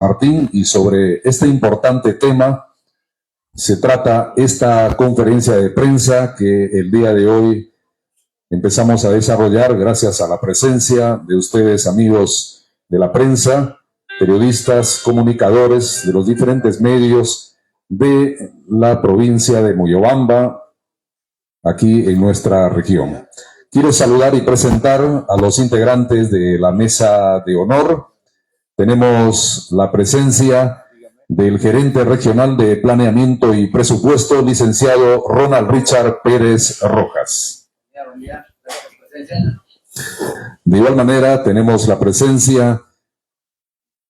Martín, y sobre este importante tema se trata esta conferencia de prensa que el día de hoy empezamos a desarrollar gracias a la presencia de ustedes, amigos de la prensa, periodistas, comunicadores de los diferentes medios de la provincia de Moyobamba, aquí en nuestra región. Quiero saludar y presentar a los integrantes de la mesa de honor. Tenemos la presencia del gerente regional de Planeamiento y Presupuesto, licenciado Ronald Richard Pérez Rojas. De igual manera, tenemos la presencia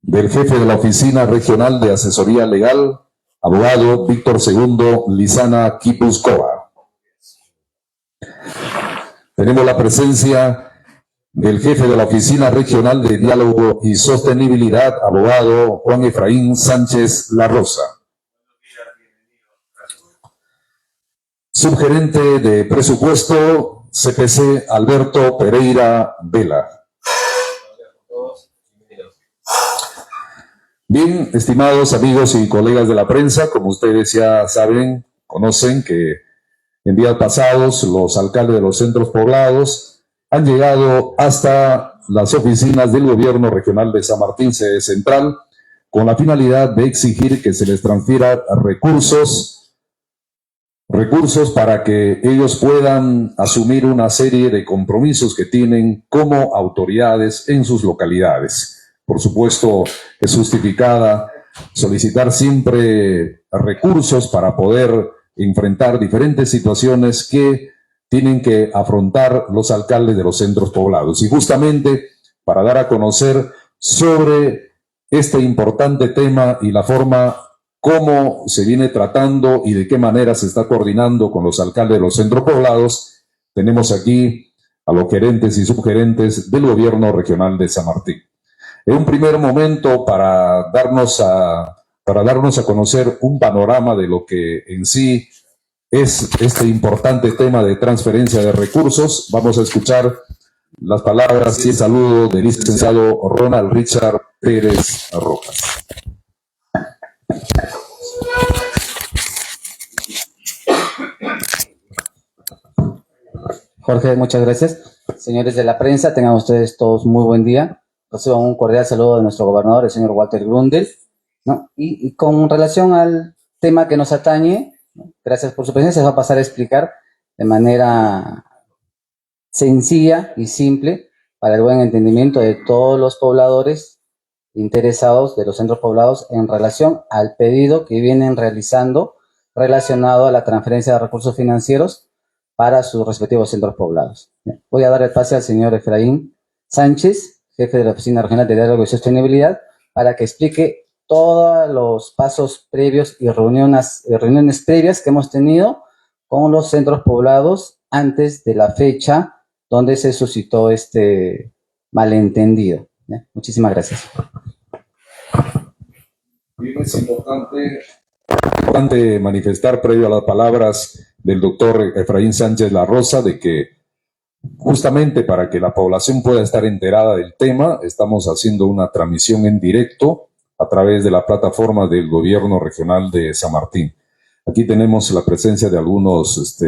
del jefe de la Oficina Regional de Asesoría Legal, abogado Víctor II Lizana Quipuscoa. Tenemos la presencia del jefe de la Oficina Regional de Diálogo y Sostenibilidad, abogado Juan Efraín Sánchez La Rosa. Subgerente de Presupuesto, CPC Alberto Pereira Vela. Bien, estimados amigos y colegas de la prensa, como ustedes ya saben, conocen que en días pasados los alcaldes de los centros poblados han llegado hasta las oficinas del gobierno regional de San Martín, sede central, con la finalidad de exigir que se les transfiera recursos para que ellos puedan asumir una serie de compromisos que tienen como autoridades en sus localidades. Por supuesto, es justificada solicitar siempre recursos para poder enfrentar diferentes situaciones que tienen que afrontar los alcaldes de los centros poblados. Y justamente para dar a conocer sobre este importante tema y la forma cómo se viene tratando y de qué manera se está coordinando con los alcaldes de los centros poblados, tenemos aquí a los gerentes y subgerentes del gobierno regional de San Martín. En un primer momento, para darnos a conocer un panorama de lo que en sí es este importante tema de transferencia de recursos, vamos a escuchar las palabras y el saludo del licenciado Ronald Richard Pérez Rojas. Jorge, muchas gracias. Señores de la prensa, tengan ustedes todos muy buen día. Reciban un cordial saludo de nuestro gobernador, el señor Walter Grundel, ¿no? Y con relación al tema que nos atañe, gracias por su presencia, se va a pasar a explicar de manera sencilla y simple para el buen entendimiento de todos los pobladores interesados de los centros poblados en relación al pedido que vienen realizando relacionado a la transferencia de recursos financieros para sus respectivos centros poblados. Voy a dar el pase al señor Efraín Sánchez, jefe de la Oficina Regional de Diálogo y Sostenibilidad, para que explique todos los pasos previos y reuniones previas que hemos tenido con los centros poblados antes de la fecha donde se suscitó este malentendido. Muchísimas gracias. Bien, es importante manifestar, previo a las palabras del doctor Efraín Sánchez La Rosa, de que justamente para que la población pueda estar enterada del tema, estamos haciendo una transmisión en directo a través de la plataforma del gobierno regional de San Martín. Aquí tenemos la presencia de algunos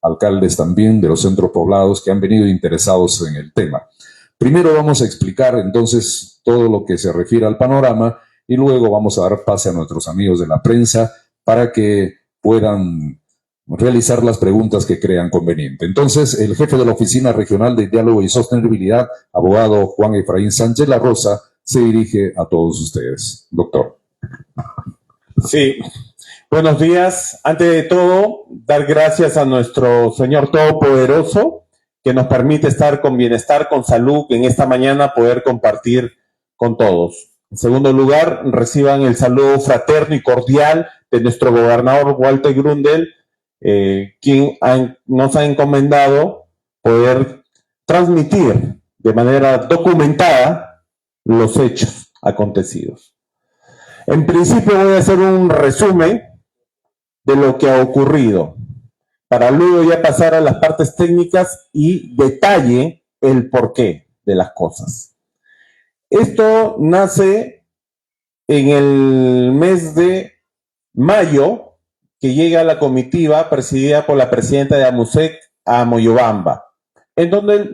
alcaldes también de los centros poblados que han venido interesados en el tema. Primero vamos a explicar entonces todo lo que se refiere al panorama y luego vamos a dar pase a nuestros amigos de la prensa para que puedan realizar las preguntas que crean conveniente. Entonces, el jefe de la Oficina Regional de Diálogo y Sostenibilidad, abogado Juan Efraín Sánchez La Rosa, se dirige a todos ustedes. Doctor. Sí, buenos días. Antes de todo, dar gracias a nuestro Señor Todopoderoso que nos permite estar con bienestar, con salud, en esta mañana poder compartir con todos. En segundo lugar, reciban el saludo fraterno y cordial de nuestro gobernador Walter Grundel, quien nos ha encomendado poder transmitir de manera documentada los hechos acontecidos. En principio voy a hacer un resumen de lo que ha ocurrido, para luego ya pasar a las partes técnicas y detalle el porqué de las cosas. Esto nace en el mes de mayo que llega la comitiva presidida por la presidenta de AMUSEC a Moyobamba, en donde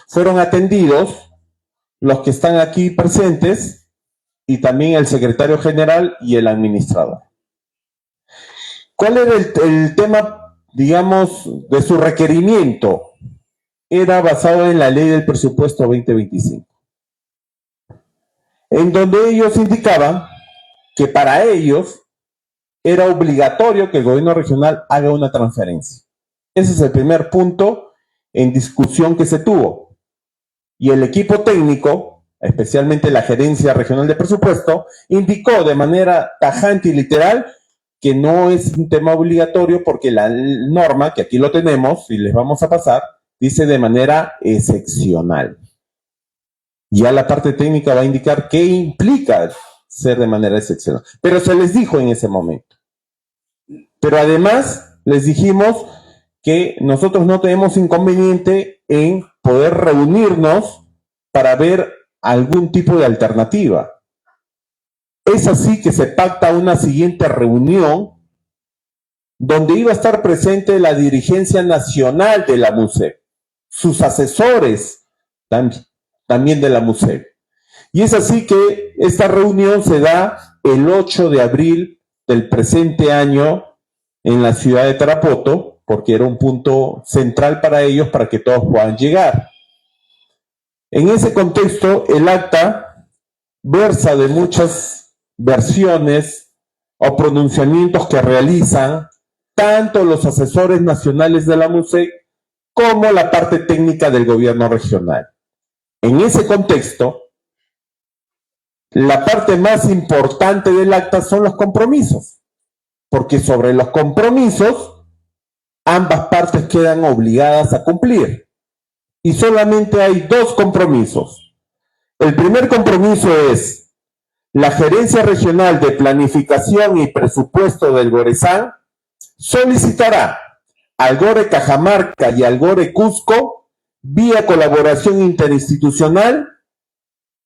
fueron atendidos los que están aquí presentes y también el secretario general y el administrador. ¿Cuál era el tema, digamos, de su requerimiento? Era basado en la ley del presupuesto 2025, en donde ellos indicaban que para ellos era obligatorio que el gobierno regional haga una transferencia. Ese es el primer punto en discusión que se tuvo. Y el equipo técnico, especialmente la Gerencia Regional de Presupuesto, indicó de manera tajante y literal que no es un tema obligatorio porque la norma, que aquí lo tenemos y les vamos a pasar, dice de manera excepcional. Ya la parte técnica va a indicar qué implica ser de manera excepcional. Pero se les dijo en ese momento. Pero además les dijimos que nosotros no tenemos inconveniente en poder reunirnos para ver algún tipo de alternativa. Es así que se pacta una siguiente reunión donde iba a estar presente la dirigencia nacional de la MUSEP, sus asesores también de la MUSEP. Y es así que esta reunión se da el 8 de abril del presente año en la ciudad de Tarapoto, porque era un punto central para ellos para que todos puedan llegar. En ese contexto, el acta versa de muchas versiones o pronunciamientos que realizan tanto los asesores nacionales de la MUSEC como la parte técnica del gobierno regional. En ese contexto, la parte más importante del acta son los compromisos, porque sobre los compromisos ambas partes quedan obligadas a cumplir. Y solamente hay dos compromisos. El primer compromiso es la Gerencia Regional de Planificación y Presupuesto del Goresán solicitará al GORE Cajamarca y al GORE Cusco, vía colaboración interinstitucional,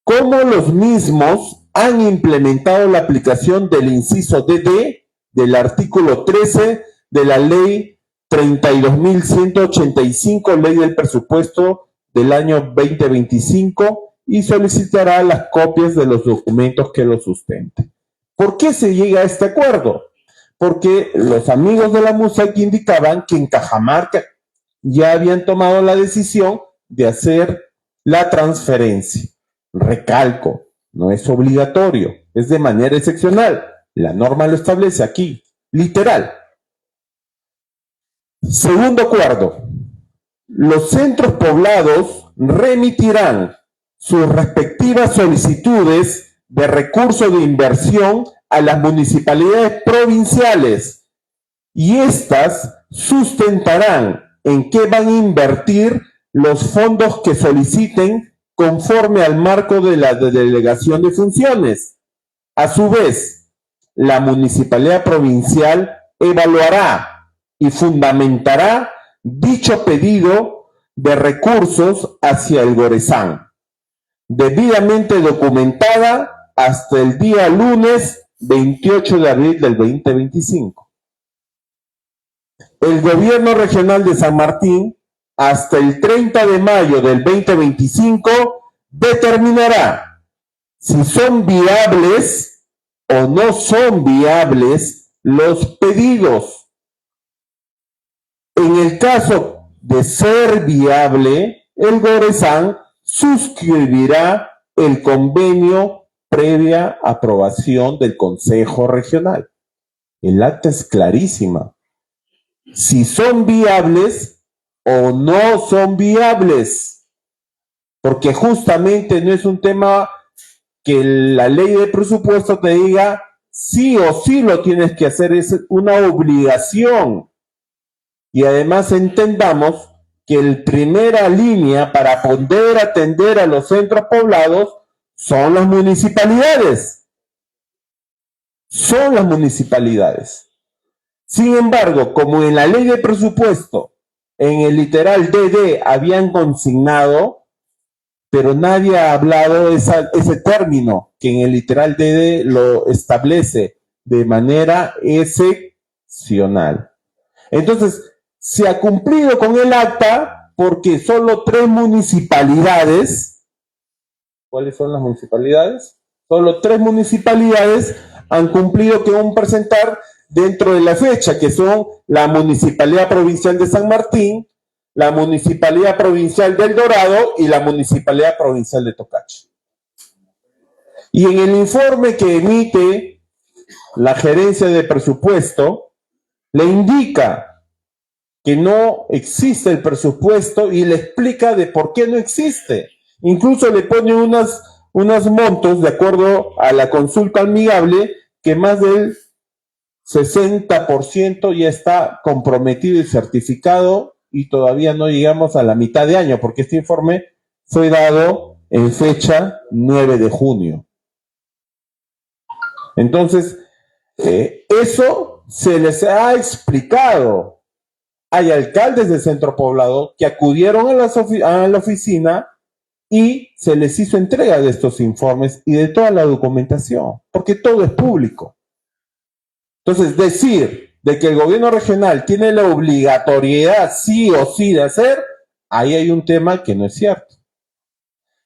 cómo los mismos han implementado la aplicación del inciso DD del artículo 13 de la ley 32.185, ley del presupuesto del año 2025, y solicitará las copias de los documentos que lo sustenten. ¿Por qué se llega a este acuerdo? Porque los amigos de la MUSEC indicaban que en Cajamarca ya habían tomado la decisión de hacer la transferencia. Recalco, no es obligatorio, es de manera excepcional. La norma lo establece aquí, literal. Segundo acuerdo, los centros poblados remitirán sus respectivas solicitudes de recursos de inversión a las municipalidades provinciales y éstas sustentarán en qué van a invertir los fondos que soliciten conforme al marco de la delegación de funciones. A su vez, la municipalidad provincial evaluará y fundamentará dicho pedido de recursos hacia el Goresán, debidamente documentada hasta el día lunes 28 de abril del 2025. El gobierno regional de San Martín, hasta el 30 de mayo del 2025, determinará si son viables o no son viables los pedidos. En el caso de ser viable, el Goresán suscribirá el convenio previa aprobación del Consejo Regional. El acta es clarísima. Si son viables o no son viables, porque justamente no es un tema que la ley de presupuesto te diga sí o sí lo tienes que hacer, es una obligación. Y además entendamos que la primera línea para poder atender a los centros poblados son las municipalidades. Son las municipalidades. Sin embargo, como en la ley de presupuesto, en el literal DD habían consignado, pero nadie ha hablado ese término que en el literal DD lo establece de manera excepcional. Entonces, se ha cumplido con el acta porque solo 3 municipalidades, ¿cuáles son las municipalidades? Solo 3 municipalidades han cumplido con presentar dentro de la fecha, que son la Municipalidad Provincial de San Martín, la Municipalidad Provincial del Dorado y la Municipalidad Provincial de Tocache. Y en el informe que emite la gerencia de presupuesto, le indica que no existe el presupuesto y le explica de por qué no existe. Incluso le pone unos montos, de acuerdo a la consulta amigable, que más del 60% ya está comprometido y certificado y todavía no llegamos a la mitad de año, porque este informe fue dado en fecha 9 de junio. Entonces, eso se les ha explicado. Hay alcaldes del centro poblado que acudieron a la oficina y se les hizo entrega de estos informes y de toda la documentación, porque todo es público. Entonces, decir de que el gobierno regional tiene la obligatoriedad sí o sí de hacer, ahí hay un tema que no es cierto.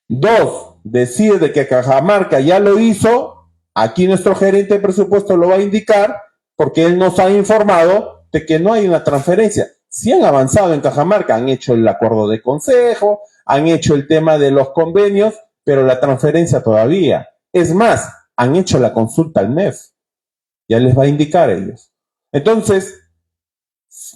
2, decir de que Cajamarca ya lo hizo, aquí nuestro gerente de presupuesto lo va a indicar, porque él nos ha informado de que no hay una transferencia. Sí han avanzado en Cajamarca, han hecho el acuerdo de consejo, han hecho el tema de los convenios, pero la transferencia todavía. Es más, han hecho la consulta al MEF. Ya les va a indicar ellos. Entonces,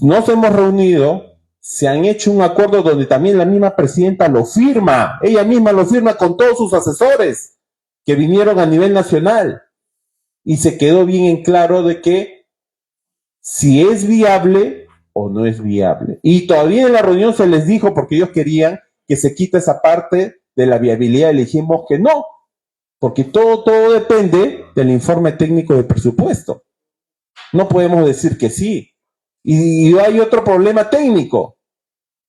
nos hemos reunido, se han hecho un acuerdo donde también la misma presidenta lo firma, ella misma lo firma con todos sus asesores que vinieron a nivel nacional. Y se quedó bien en claro de que si es viable o no es viable. Y todavía en la reunión se les dijo, porque ellos querían que se quite esa parte de la viabilidad, y le dijimos que no, porque todo depende del informe técnico de presupuesto. No podemos decir que sí. Y hay otro problema técnico.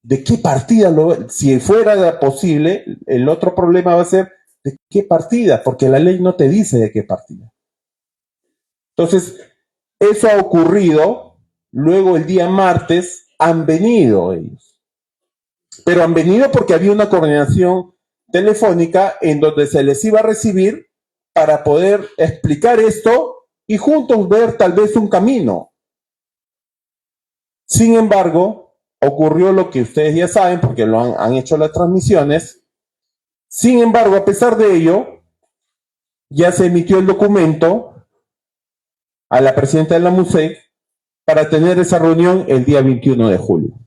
¿De qué partida? Si fuera posible, el otro problema va a ser ¿de qué partida? Porque la ley no te dice de qué partida. Entonces, eso ha ocurrido. Luego el día martes han venido ellos. Pero han venido porque había una coordinación telefónica en donde se les iba a recibir para poder explicar esto y juntos ver tal vez un camino. Sin embargo, ocurrió lo que ustedes ya saben porque lo han hecho las transmisiones. Sin embargo, a pesar de ello, ya se emitió el documento a la presidenta de la MUSEC para tener esa reunión el día 21 de julio.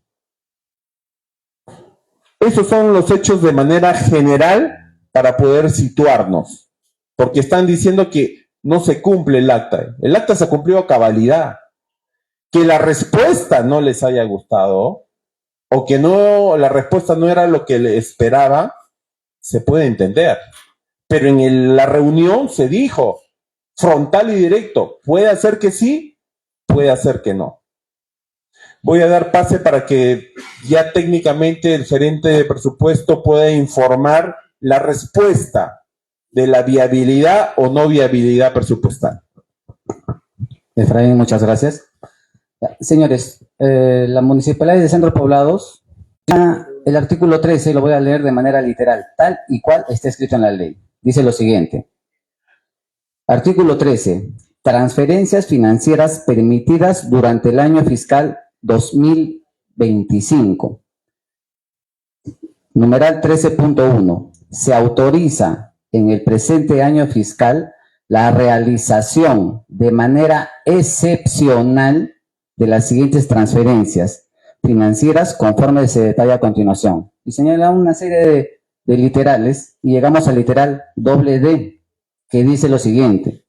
Esos son los hechos de manera general para poder situarnos, porque están diciendo que no se cumple el acta. El acta se cumplió a cabalidad. Que la respuesta no les haya gustado o que no, la respuesta no era lo que le esperaba, se puede entender. Pero en la reunión se dijo frontal y directo, puede hacer que sí, puede hacer que no. Voy a dar pase para que ya técnicamente el gerente de presupuesto pueda informar la respuesta de la viabilidad o no viabilidad presupuestal. Efraín, muchas gracias. Señores, la Municipalidad de Centros Poblados, el artículo 13, lo voy a leer de manera literal, tal y cual está escrito en la ley. Dice lo siguiente. Artículo 13. Transferencias financieras permitidas durante el año fiscal 2025. Numeral 13.1. Se autoriza en el presente año fiscal la realización de manera excepcional de las siguientes transferencias financieras conforme se detalla a continuación. Y señala una serie de literales y llegamos al literal doble D, que dice lo siguiente.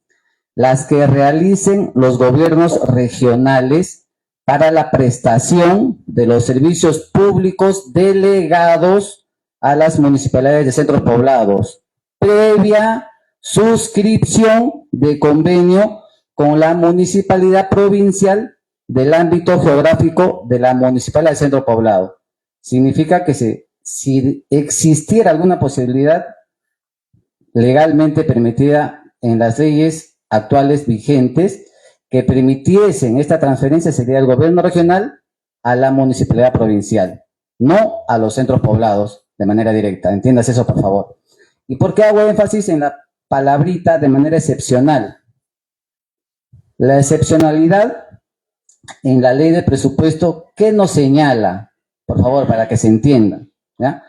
Las que realicen los gobiernos regionales para la prestación de los servicios públicos delegados a las municipalidades de centros poblados, previa suscripción de convenio con la municipalidad provincial del ámbito geográfico de la municipalidad de centro poblado. Significa que se si existiera alguna posibilidad legalmente permitida en las leyes actuales vigentes que permitiesen esta transferencia, sería el gobierno regional a la municipalidad provincial, no a los centros poblados de manera directa. Entiendas eso, por favor. ¿Y por qué hago énfasis en la palabrita de manera excepcional? La excepcionalidad en la ley de presupuesto, ¿qué nos señala? Por favor, para que se entienda, ¿ya?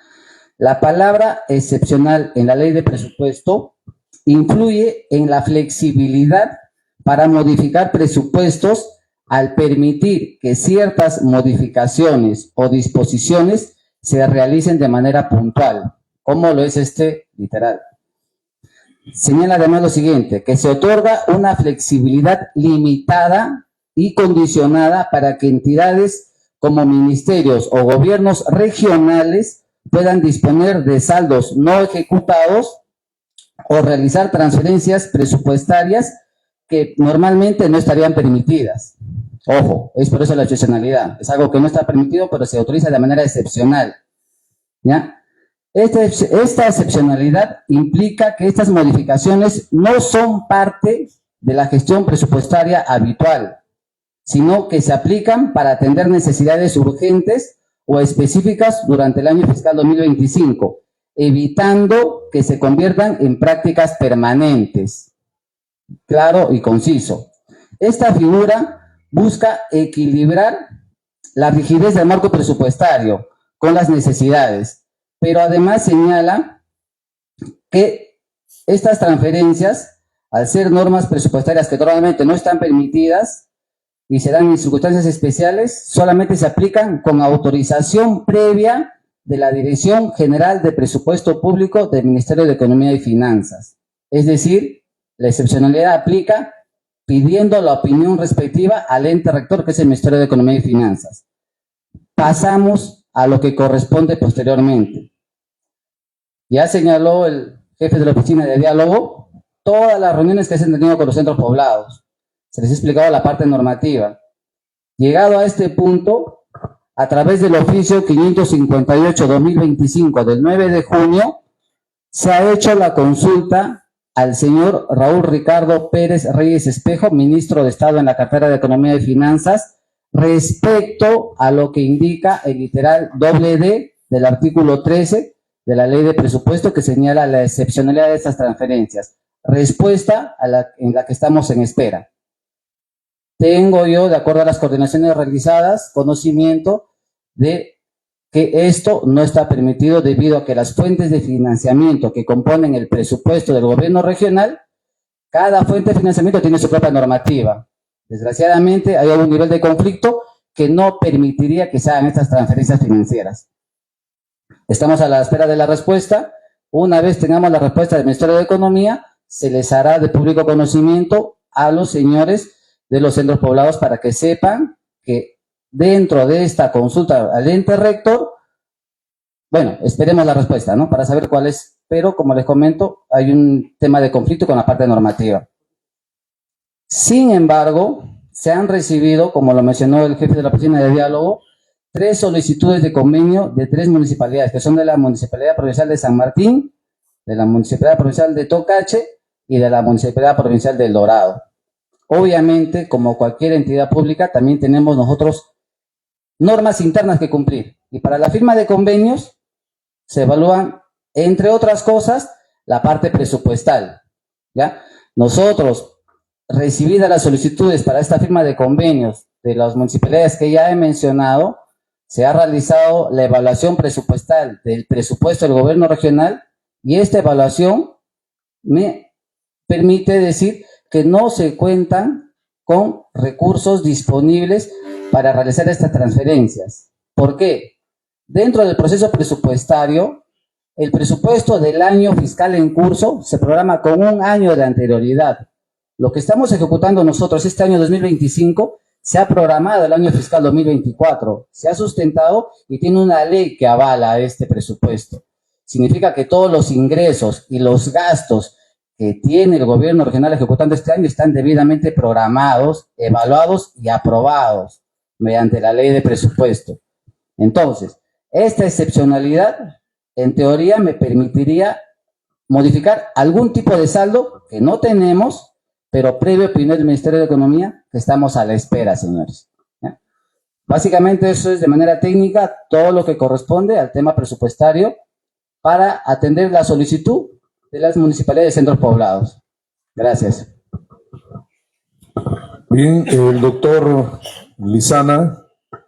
La palabra excepcional en la ley de presupuesto influye en la flexibilidad para modificar presupuestos al permitir que ciertas modificaciones o disposiciones se realicen de manera puntual, como lo es este literal. Señala además lo siguiente, que se otorga una flexibilidad limitada y condicionada para que entidades como ministerios o gobiernos regionales puedan disponer de saldos no ejecutados o realizar transferencias presupuestarias que normalmente no estarían permitidas. Ojo, es por eso la excepcionalidad. Es algo que no está permitido, pero se autoriza de manera excepcional, ¿ya? Esta excepcionalidad implica que estas modificaciones no son parte de la gestión presupuestaria habitual, sino que se aplican para atender necesidades urgentes o específicas durante el año fiscal 2025, evitando que se conviertan en prácticas permanentes. Claro y conciso. Esta figura busca equilibrar la rigidez del marco presupuestario con las necesidades, pero además señala que estas transferencias, al ser normas presupuestarias que normalmente no están permitidas y se dan en circunstancias especiales, solamente se aplican con autorización previa de la Dirección General de Presupuesto Público del Ministerio de Economía y Finanzas. Es decir, la excepcionalidad aplica pidiendo la opinión respectiva al ente rector, que es el Ministerio de Economía y Finanzas. Pasamos a lo que corresponde posteriormente. Ya señaló el jefe de la oficina de diálogo todas las reuniones que se han tenido con los centros poblados. Se les ha explicado la parte normativa. Llegado a este punto, a través del oficio 558-2025 del 9 de junio, se ha hecho la consulta al señor Raúl Ricardo Pérez Reyes Espejo, ministro de Estado en la cartera de Economía y Finanzas, respecto a lo que indica el literal D del artículo 13 de la ley de presupuesto, que señala la excepcionalidad de estas transferencias. Respuesta en la que estamos en espera. Tengo yo, de acuerdo a las coordinaciones realizadas, conocimiento de que esto no está permitido debido a que las fuentes de financiamiento que componen el presupuesto del gobierno regional, cada fuente de financiamiento tiene su propia normativa. Desgraciadamente hay un nivel de conflicto que no permitiría que se hagan estas transferencias financieras. Estamos a la espera de la respuesta. Una vez tengamos la respuesta del Ministerio de Economía, se les hará de público conocimiento a los señores de los centros poblados para que sepan que dentro de esta consulta al ente rector, bueno, esperemos la respuesta, ¿no? Para saber cuál es, pero como les comento, hay un tema de conflicto con la parte normativa. Sin embargo, se han recibido, como lo mencionó el jefe de la oficina de diálogo, 3 solicitudes de convenio de 3 municipalidades, que son de la Municipalidad Provincial de San Martín, de la Municipalidad Provincial de Tocache y de la Municipalidad Provincial del Dorado. Obviamente, como cualquier entidad pública, también tenemos nosotros normas internas que cumplir. Y para la firma de convenios se evalúan, entre otras cosas, la parte presupuestal, ¿ya? Nosotros, recibidas las solicitudes para esta firma de convenios de las municipalidades que ya he mencionado, se ha realizado la evaluación presupuestal del presupuesto del gobierno regional y esta evaluación me permite decir que no se cuentan con recursos disponibles para realizar estas transferencias. ¿Por qué? Dentro del proceso presupuestario, el presupuesto del año fiscal en curso se programa con un año de anterioridad. Lo que estamos ejecutando nosotros este año 2025 se ha programado el año fiscal 2024, se ha sustentado y tiene una ley que avala este presupuesto. Significa que todos los ingresos y los gastos que tiene el gobierno regional ejecutando este año están debidamente programados, evaluados y aprobados mediante la ley de presupuesto. Entonces, esta excepcionalidad, en teoría, me permitiría modificar algún tipo de saldo que no tenemos, pero previo opinión del Ministerio de Economía, que estamos a la espera, señores. ¿Ya? Básicamente eso es de manera técnica todo lo que corresponde al tema presupuestario para atender la solicitud de las municipalidades de centros poblados. Gracias. Bien, el doctor Lizana,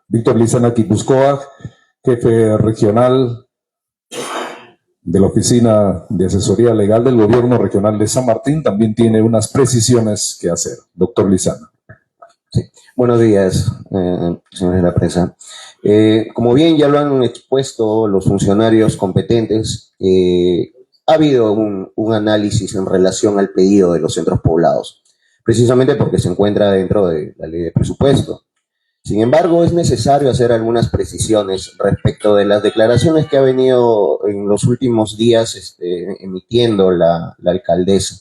Víctor Lizana Quipuscoa, jefe regional de la Oficina de Asesoría Legal del Gobierno Regional de San Martín, también tiene unas precisiones que hacer. Doctor Lizana. Sí. Buenos días, señores de la prensa. Como bien ya lo han expuesto los funcionarios competentes, ha habido un análisis en relación al pedido de los centros poblados, precisamente porque se encuentra dentro de la ley de presupuesto. Sin embargo, es necesario hacer algunas precisiones respecto de las declaraciones que ha venido en los últimos días emitiendo la alcaldesa.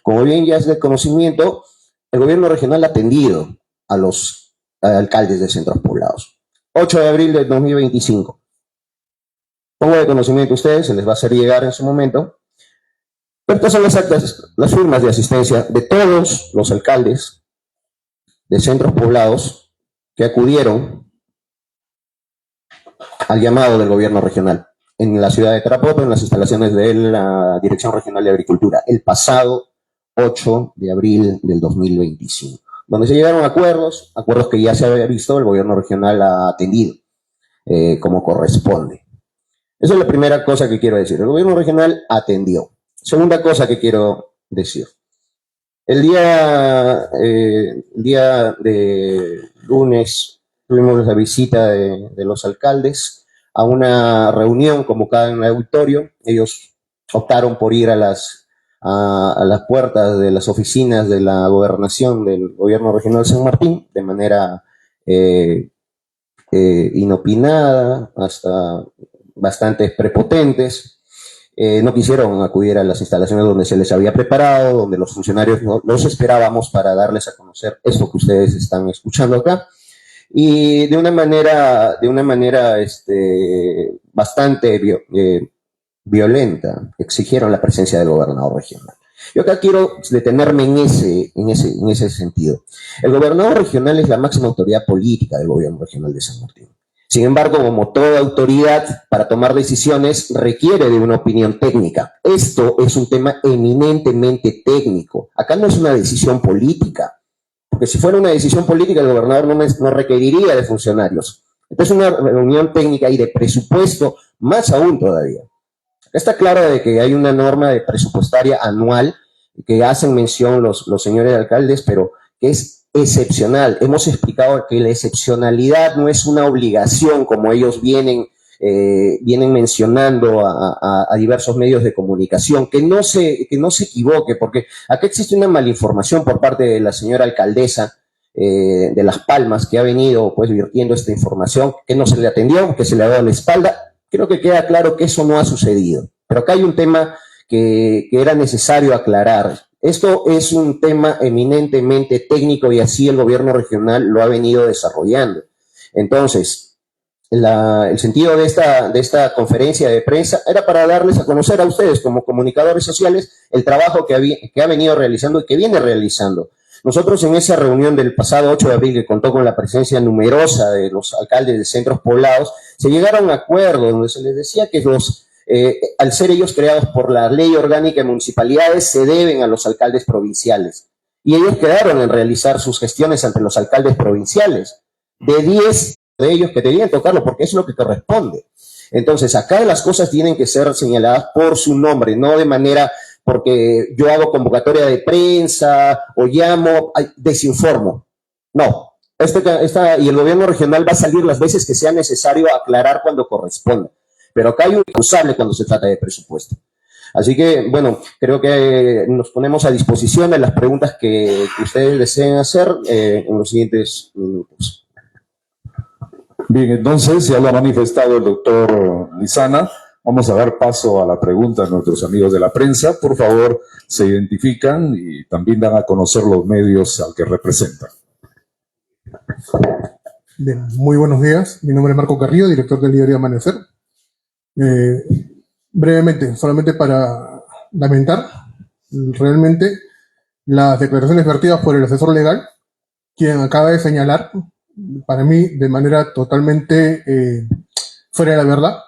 Como bien ya es de conocimiento, el gobierno regional ha atendido a los alcaldes de centros poblados. 8 de abril del 2025. Pongo de conocimiento a ustedes, se les va a hacer llegar en su momento. Pero estas son las actas, las firmas de asistencia de todos los alcaldes de centros poblados que acudieron al llamado del gobierno regional en la ciudad de Tarapoto, en las instalaciones de la Dirección Regional de Agricultura, el pasado 8 de abril del 2025, donde se llegaron a acuerdos que ya se había visto, el gobierno regional ha atendido como corresponde. Esa es la primera cosa que quiero decir. El gobierno regional atendió. Segunda cosa que quiero decir. El día de lunes tuvimos la visita de los alcaldes a una reunión convocada en el auditorio. Ellos optaron por ir a las puertas de las oficinas de la gobernación del gobierno regional de San Martín de manera inopinada, hasta bastante prepotentes. No quisieron acudir a las instalaciones donde se les había preparado, donde los funcionarios los esperábamos para darles a conocer esto que ustedes están escuchando acá. Y de una manera bastante violenta, exigieron la presencia del gobernador regional. Yo acá quiero detenerme en ese sentido. El gobernador regional es la máxima autoridad política del gobierno regional de San Martín. Sin embargo, como toda autoridad para tomar decisiones requiere de una opinión técnica. Esto es un tema eminentemente técnico. Acá no es una decisión política, porque si fuera una decisión política el gobernador no requeriría de funcionarios. Entonces una reunión técnica y de presupuesto, más aún todavía. Acá está claro de que hay una norma de presupuestaria anual que hacen mención los señores alcaldes, pero que es excepcional. Hemos explicado que la excepcionalidad no es una obligación, como ellos vienen mencionando a diversos medios de comunicación, que no se equivoque, porque acá existe una malinformación por parte de la señora alcaldesa de Las Palmas, que ha venido pues virtiendo esta información, que no se le atendió, que se le ha dado la espalda. Creo que queda claro que eso no ha sucedido, pero acá hay un tema que era necesario aclarar. Esto es un tema eminentemente técnico y así el gobierno regional lo ha venido desarrollando. Entonces, el sentido de esta conferencia de prensa era para darles a conocer a ustedes como comunicadores sociales el trabajo que ha venido realizando y que viene realizando. Nosotros en esa reunión del pasado 8 de abril, que contó con la presencia numerosa de los alcaldes de centros poblados, se llegaron a acuerdos donde se les decía que al ser ellos creados por la Ley Orgánica de Municipalidades, se deben a los alcaldes provinciales. Y ellos quedaron en realizar sus gestiones ante los alcaldes provinciales. De 10 de ellos que debían tocarlo, porque es lo que corresponde. Entonces, acá las cosas tienen que ser señaladas por su nombre, no de manera porque yo hago convocatoria de prensa o llamo, desinformo. No. Y el gobierno regional va a salir las veces que sea necesario aclarar cuando corresponda. Pero acá hay un responsable cuando se trata de presupuesto. Así que, bueno, creo que nos ponemos a disposición de las preguntas que ustedes deseen hacer en los siguientes minutos. Bien, entonces, ya lo ha manifestado el doctor Lizana. Vamos a dar paso a la pregunta de nuestros amigos de la prensa. Por favor, se identifican y también dan a conocer los medios al que representan. Bien, muy buenos días. Mi nombre es Marco Carrillo, director del diario Amanecer. Brevemente, solamente para lamentar realmente las declaraciones vertidas por el asesor legal, quien acaba de señalar, para mí, de manera totalmente fuera de la verdad,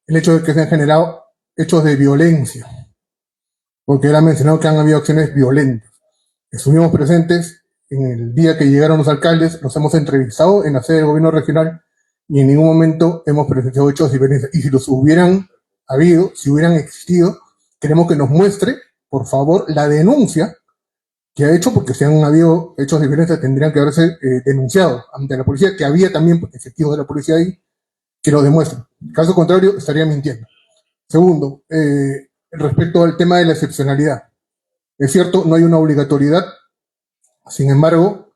el hecho de que se han generado hechos de violencia, porque él ha mencionado que han habido acciones violentas. Estuvimos presentes en el día que llegaron los alcaldes, los hemos entrevistado en la sede del gobierno regional y en ningún momento hemos presenciado hechos de violencia. Y si los hubieran habido, si hubieran existido, queremos que nos muestre, por favor, la denuncia que ha hecho, porque si han habido hechos de violencia tendrían que haberse denunciado ante la policía, que había también efectivos de la policía ahí, que lo demuestren. Caso contrario, estaría mintiendo. Segundo, respecto al tema de la excepcionalidad. Es cierto, no hay una obligatoriedad, sin embargo,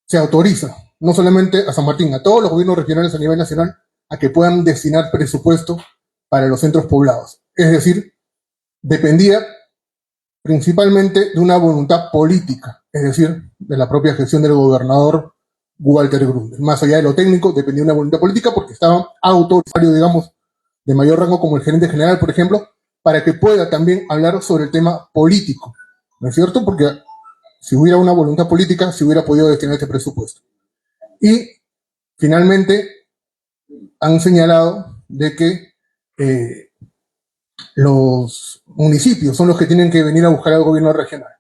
se autoriza, no solamente a San Martín, a todos los gobiernos regionales a nivel nacional, a que puedan destinar presupuesto para los centros poblados. Es decir, dependía principalmente de una voluntad política, es decir, de la propia gestión del gobernador Walter Grundel. Más allá de lo técnico, dependía de una voluntad política porque estaba autoritario, digamos, de mayor rango como el gerente general, por ejemplo, para que pueda también hablar sobre el tema político, ¿no es cierto? Porque si hubiera una voluntad política, se hubiera podido destinar este presupuesto. Y finalmente han señalado de que los municipios son los que tienen que venir a buscar al gobierno regional,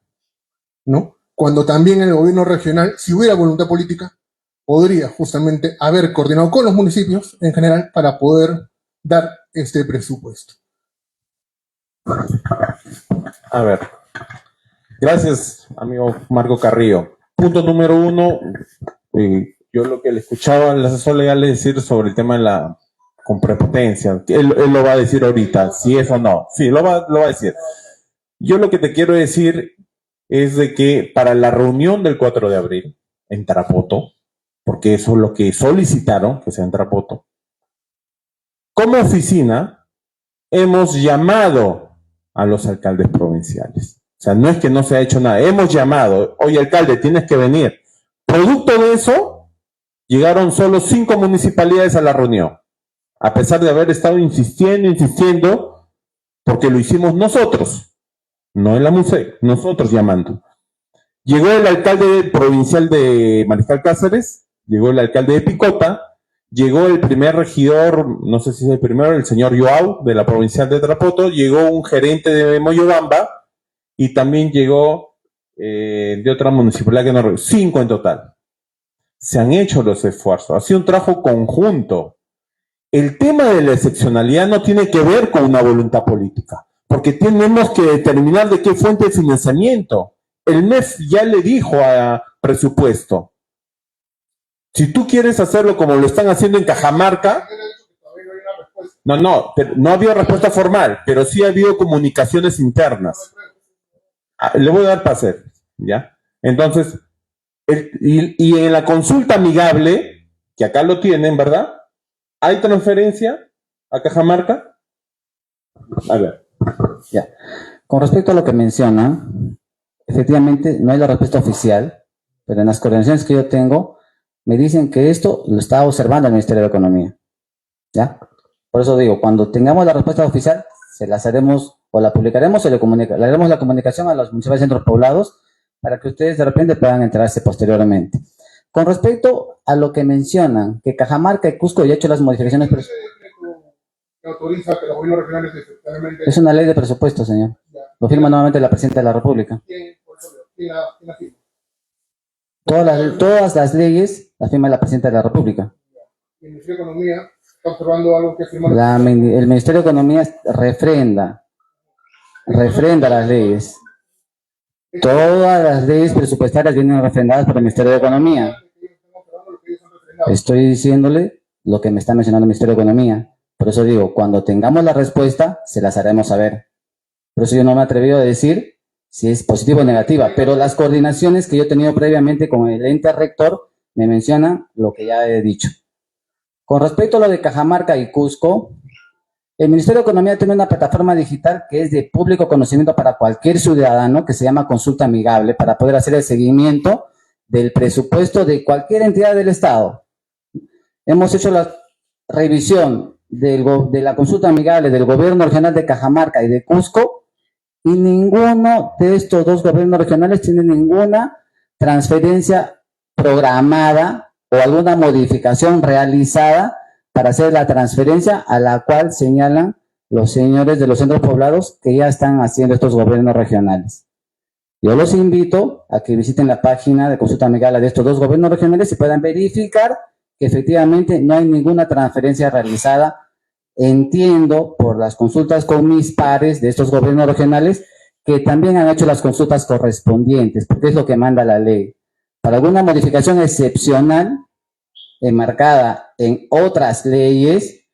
¿no? Cuando también el gobierno regional, si hubiera voluntad política, podría justamente haber coordinado con los municipios en general para poder dar este presupuesto. A ver. Gracias, amigo Marco Carrillo. Punto número 1. Yo lo que le escuchaba al asesor legal es decir sobre el tema de la con prepotencia. Él lo va a decir ahorita, si es o no. Sí, lo va a decir. Yo lo que te quiero decir es de que para la reunión del 4 de abril en Tarapoto, porque eso es lo que solicitaron, que sea en Tarapoto, como oficina hemos llamado a los alcaldes provinciales. O sea, no es que no se ha hecho nada. Hemos llamado, oye alcalde, tienes que venir. Producto de eso, llegaron solo 5 municipalidades a la reunión. A pesar de haber estado insistiendo, porque lo hicimos nosotros, no en la MUSEC, nosotros llamando. Llegó el alcalde provincial de Mariscal Cáceres, llegó el alcalde de Picota, llegó el primer regidor, no sé si es el primero, el señor Joao, de la provincial de Tarapoto, llegó un gerente de Moyobamba, y también llegó de otra municipalidad que no, 5 en total. Se han hecho los esfuerzos, ha sido un trabajo conjunto. El tema de la excepcionalidad no tiene que ver con una voluntad política, porque tenemos que determinar de qué fuente de financiamiento. El MEF ya le dijo a presupuesto. Si tú quieres hacerlo como lo están haciendo en Cajamarca, no había respuesta formal, pero sí ha habido comunicaciones internas. Le voy a dar para hacer, ¿ya? Entonces, y en la consulta amigable, que acá lo tienen, ¿verdad? ¿Hay transferencia a Cajamarca? A ver. Ya. Con respecto a lo que menciona, efectivamente no hay la respuesta oficial, pero en las coordinaciones que yo tengo, me dicen que esto lo está observando el Ministerio de Economía. ¿Ya? Por eso digo, cuando tengamos la respuesta oficial, se las haremos o la publicaremos o le haremos la comunicación a los municipales centros poblados para que ustedes de repente puedan enterarse posteriormente. Con respecto a lo que mencionan, que Cajamarca y Cusco ya han hecho las modificaciones. Autoriza que los gobiernos regionales efectivamente... Es una ley de presupuesto, señor. Lo firma nuevamente la Presidenta de la República. ¿Quién la firma? Todas las leyes las firma la Presidenta de la República. El Ministerio de Economía está observando algo que firmó... El Ministerio de Economía refrenda las leyes. Todas las leyes presupuestarias vienen refrendadas por el Ministerio de Economía. Estoy diciéndole lo que me está mencionando el Ministerio de Economía. Por eso digo, cuando tengamos la respuesta, se las haremos saber. Por eso yo no me he atrevido a decir si es positiva o negativa, pero las coordinaciones que yo he tenido previamente con el ente rector me mencionan lo que ya he dicho. Con respecto a lo de Cajamarca y Cusco, el Ministerio de Economía tiene una plataforma digital que es de público conocimiento para cualquier ciudadano, que se llama Consulta Amigable, para poder hacer el seguimiento del presupuesto de cualquier entidad del Estado. Hemos hecho la revisión de la consulta amigable del gobierno regional de Cajamarca y de Cusco, y ninguno de estos dos gobiernos regionales tiene ninguna transferencia programada o alguna modificación realizada para hacer la transferencia a la cual señalan los señores de los centros poblados que ya están haciendo estos gobiernos regionales. Yo los invito a que visiten la página de consulta amigable de estos dos gobiernos regionales y puedan verificar que efectivamente no hay ninguna transferencia realizada. Entiendo por las consultas con mis pares de estos gobiernos regionales que también han hecho las consultas correspondientes, porque es lo que manda la ley. Para alguna modificación excepcional enmarcada en otras leyes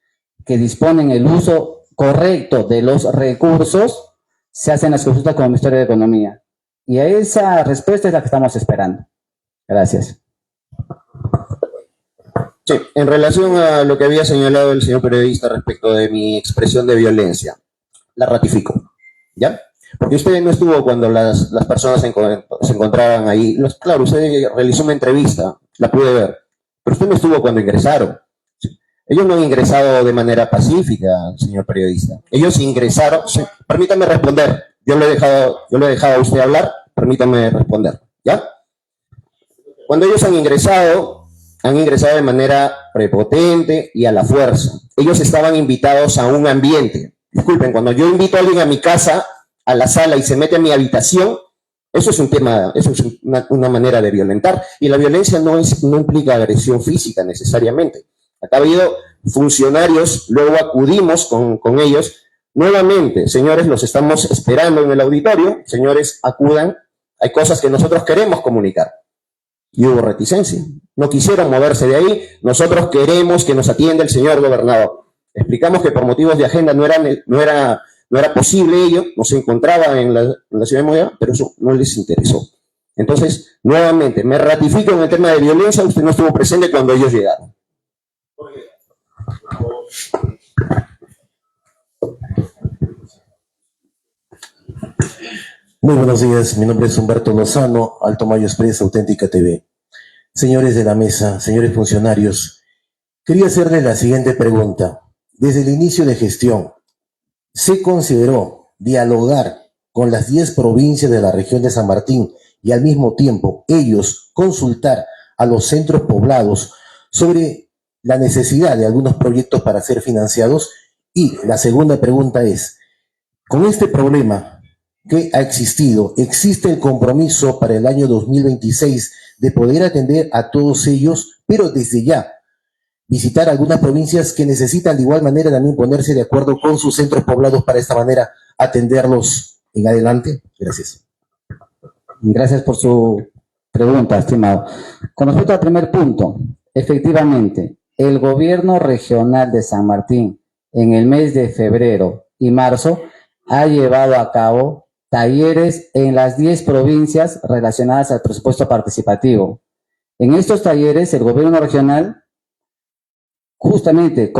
que disponen el uso correcto de los recursos, se hacen las consultas con el Ministerio de Economía. Y a esa respuesta es la que estamos esperando. Gracias. Sí, en relación a lo que había señalado el señor periodista respecto de mi expresión de violencia, la ratifico, ¿ya? Porque usted no estuvo cuando las personas se encontraban ahí. Claro, usted realizó una entrevista, la pude ver, pero usted no estuvo cuando ingresaron. Ellos no han ingresado de manera pacífica, señor periodista. Ellos ingresaron, sí, permítame responder. Yo le he dejado a usted hablar, permítame responder, ¿ya? Cuando ellos han ingresado de manera prepotente y a la fuerza. Ellos estaban invitados a un ambiente. Disculpen, cuando yo invito a alguien a mi casa, a la sala y se mete a mi habitación, eso es un tema, eso es una manera de violentar. Y la violencia no implica agresión física necesariamente. Acá ha habido funcionarios, luego acudimos con ellos. Nuevamente, señores, los estamos esperando en el auditorio. Señores, acudan. Hay cosas que nosotros queremos comunicar. Y hubo reticencia. No quisieron moverse de ahí. Nosotros queremos que nos atienda el señor gobernador. Explicamos que por motivos de agenda no era posible ello. No se encontraba en la ciudad de Moya, pero eso no les interesó. Entonces, nuevamente, me ratifico en el tema de violencia. Usted no estuvo presente cuando ellos llegaron. Muy buenos días, mi nombre es Humberto Lozano, Alto Mayo Express, Auténtica TV. Señores de la mesa, señores funcionarios, quería hacerles la siguiente pregunta. Desde el inicio de gestión, ¿se consideró dialogar con las 10 provincias de la región de San Martín y al mismo tiempo ellos consultar a los centros poblados sobre la necesidad de algunos proyectos para ser financiados? Y la segunda pregunta es, con este problema que ha existido, ¿existe el compromiso para el año 2026 de poder atender a todos ellos, pero desde ya visitar algunas provincias que necesitan de igual manera también ponerse de acuerdo con sus centros poblados para de esta manera atenderlos en adelante? Gracias. Gracias por su pregunta, estimado. Con respecto al primer punto, efectivamente, el gobierno regional de San Martín en el mes de febrero y marzo ha llevado a cabo talleres en las 10 provincias relacionadas al presupuesto participativo. En estos talleres, el gobierno regional justamente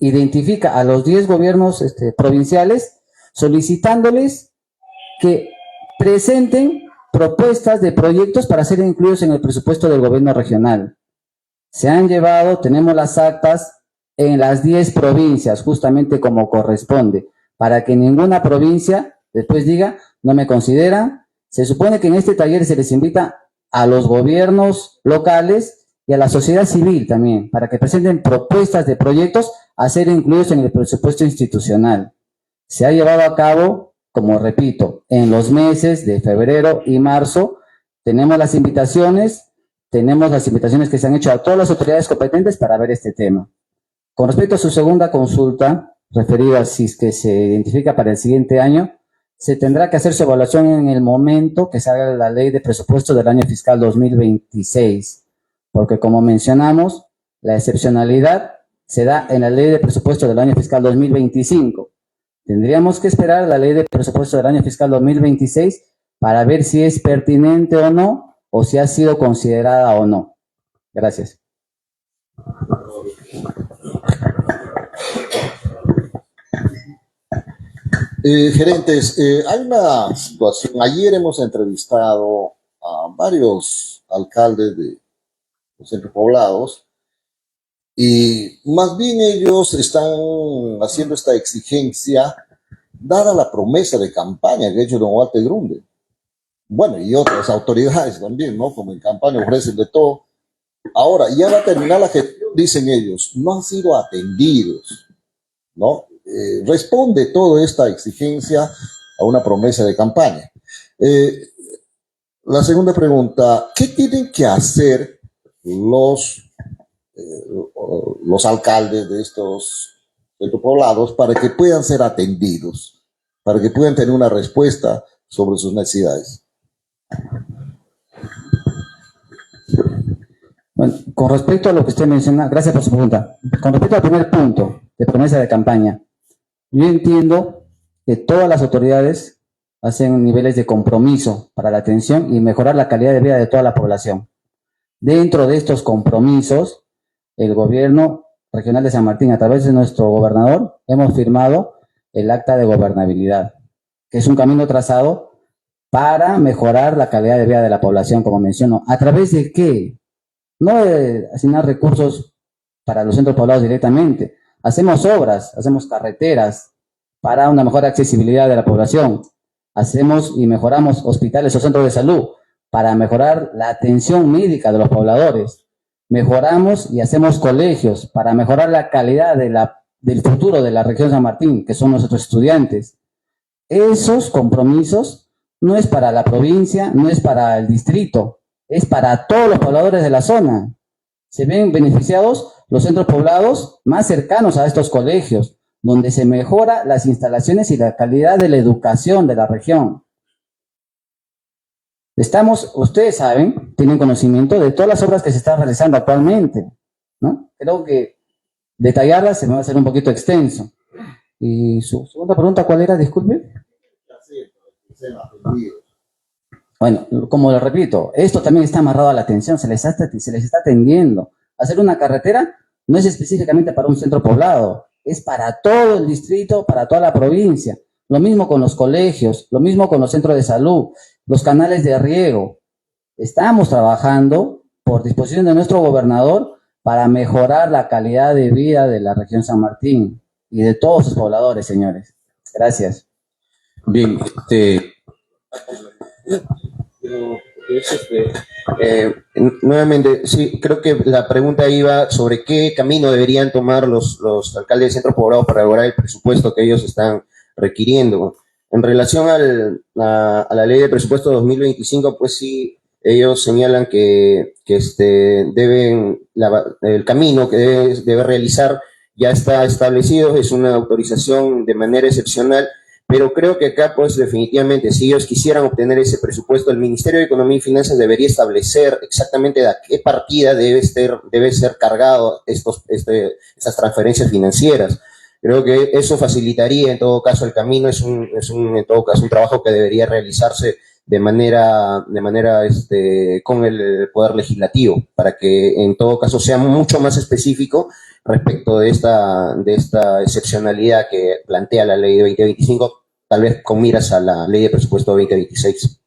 identifica a los 10 gobiernos provinciales solicitándoles que presenten propuestas de proyectos para ser incluidos en el presupuesto del gobierno regional. Se han llevado, tenemos las actas en las 10 provincias, justamente como corresponde, para que ninguna provincia después diga, no me consideran. Se supone que en este taller se les invita a los gobiernos locales y a la sociedad civil también, para que presenten propuestas de proyectos a ser incluidos en el presupuesto institucional. Se ha llevado a cabo, como repito, en los meses de febrero y marzo. Tenemos las invitaciones que se han hecho a todas las autoridades competentes para ver este tema. Con respecto a su segunda consulta, referida a si es que se identifica para el siguiente año, se tendrá que hacer su evaluación en el momento que salga la ley de presupuesto del año fiscal 2026, porque como mencionamos, la excepcionalidad se da en la ley de presupuesto del año fiscal 2025. Tendríamos que esperar la ley de presupuesto del año fiscal 2026 para ver si es pertinente o no, o si ha sido considerada o no. Gracias. Gerentes, hay una situación. Ayer hemos entrevistado a varios alcaldes de los centros poblados Y más bien ellos están haciendo esta exigencia dada la promesa de campaña que ha hecho don Walter Grundel. Bueno, y otras autoridades también, ¿no? Como en campaña ofrecen de todo. Ahora, ya va a terminar la que dicen ellos, no han sido atendidos, ¿no? Responde toda esta exigencia a una promesa de campaña. La segunda pregunta, ¿qué tienen que hacer los alcaldes de estos poblados para que puedan ser atendidos, para que puedan tener una respuesta sobre sus necesidades? Bueno, con respecto a lo que usted menciona, gracias por su pregunta. Con respecto al primer punto de promesa de campaña, yo entiendo que todas las autoridades hacen niveles de compromiso para la atención y mejorar la calidad de vida de toda la población. Dentro de estos compromisos, el gobierno regional de San Martín, a través de nuestro gobernador, hemos firmado el acta de gobernabilidad, que es un camino trazado para mejorar la calidad de vida de la población, como menciono. ¿A través de qué? No de asignar recursos para los centros poblados directamente. Hacemos obras, hacemos carreteras para una mejor accesibilidad de la población. Hacemos y mejoramos hospitales o centros de salud para mejorar la atención médica de los pobladores. Mejoramos y hacemos colegios para mejorar la calidad del futuro de la región de San Martín, que son nuestros estudiantes. Esos compromisos no es para la provincia, no es para el distrito, es para todos los pobladores de la zona. Se ven beneficiados los centros poblados más cercanos a estos colegios, donde se mejora las instalaciones y la calidad de la educación de la región. Ustedes saben, tienen conocimiento de todas las obras que se están realizando actualmente, ¿no? Creo que detallarlas se me va a hacer un poquito extenso. Y su segunda pregunta, ¿cuál era? Disculpe. Bueno, como lo repito, esto también está amarrado a la atención, se les está atendiendo. Hacer una carretera no es específicamente para un centro poblado, es para todo el distrito, para toda la provincia. Lo mismo con los colegios, lo mismo con los centros de salud, los canales de riego. Estamos trabajando por disposición de nuestro gobernador para mejorar la calidad de vida de la región San Martín y de todos sus pobladores, señores. Gracias. Bien, nuevamente, sí, creo que la pregunta iba sobre qué camino deberían tomar los alcaldes de centros poblados para lograr el presupuesto que ellos están requiriendo. En relación a la ley de presupuesto 2025, pues sí, ellos señalan que el camino que debe realizar ya está establecido, es una autorización de manera excepcional, pero creo que acá, pues definitivamente, si ellos quisieran obtener ese presupuesto, el Ministerio de Economía y Finanzas debería establecer exactamente a qué partida debe ser cargado estas transferencias financieras. Creo que eso facilitaría en todo caso el camino, en todo caso un trabajo que debería realizarse de manera con el Poder Legislativo, para que en todo caso sea mucho más específico respecto de esta excepcionalidad que plantea la ley de 2025, tal vez con miras a la ley de presupuesto 2026.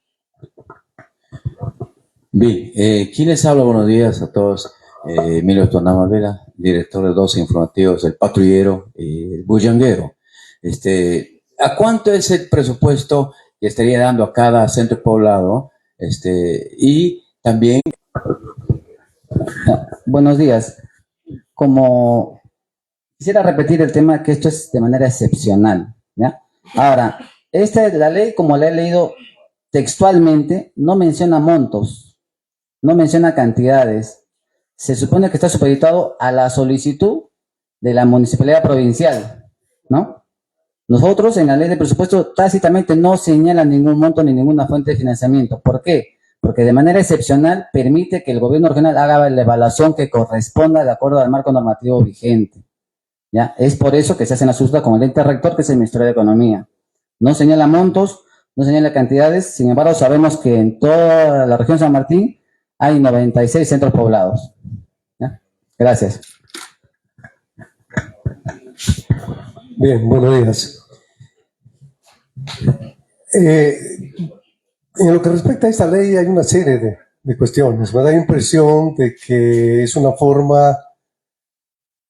Bien, ¿quién les habla? Buenos días a todos. Emilio Tonama Vela, director de 12 informativos, El Patrullero y El Bullanguero. ¿A cuánto es el presupuesto que estaría dando a cada centro poblado? Y también... Buenos días. Como quisiera repetir el tema, que esto es de manera excepcional, ¿ya? Ahora, la ley, como la he leído textualmente, no menciona montos, no menciona cantidades. Se supone que está supeditado a la solicitud de la municipalidad provincial, ¿no? Nosotros en la ley de presupuesto tácitamente no señala ningún monto ni ninguna fuente de financiamiento. ¿Por qué? Porque de manera excepcional permite que el gobierno regional haga la evaluación que corresponda de acuerdo al marco normativo vigente, ¿ya? Es por eso que se hacen las consultas con el ente rector, que es el Ministerio de Economía. No señala montos, no señala cantidades, sin embargo sabemos que en toda la región de San Martín hay 96 centros poblados, ¿ya? Gracias. Bien, buenos días. En lo que respecta a esta ley hay una serie de cuestiones. Me da la impresión de que es una forma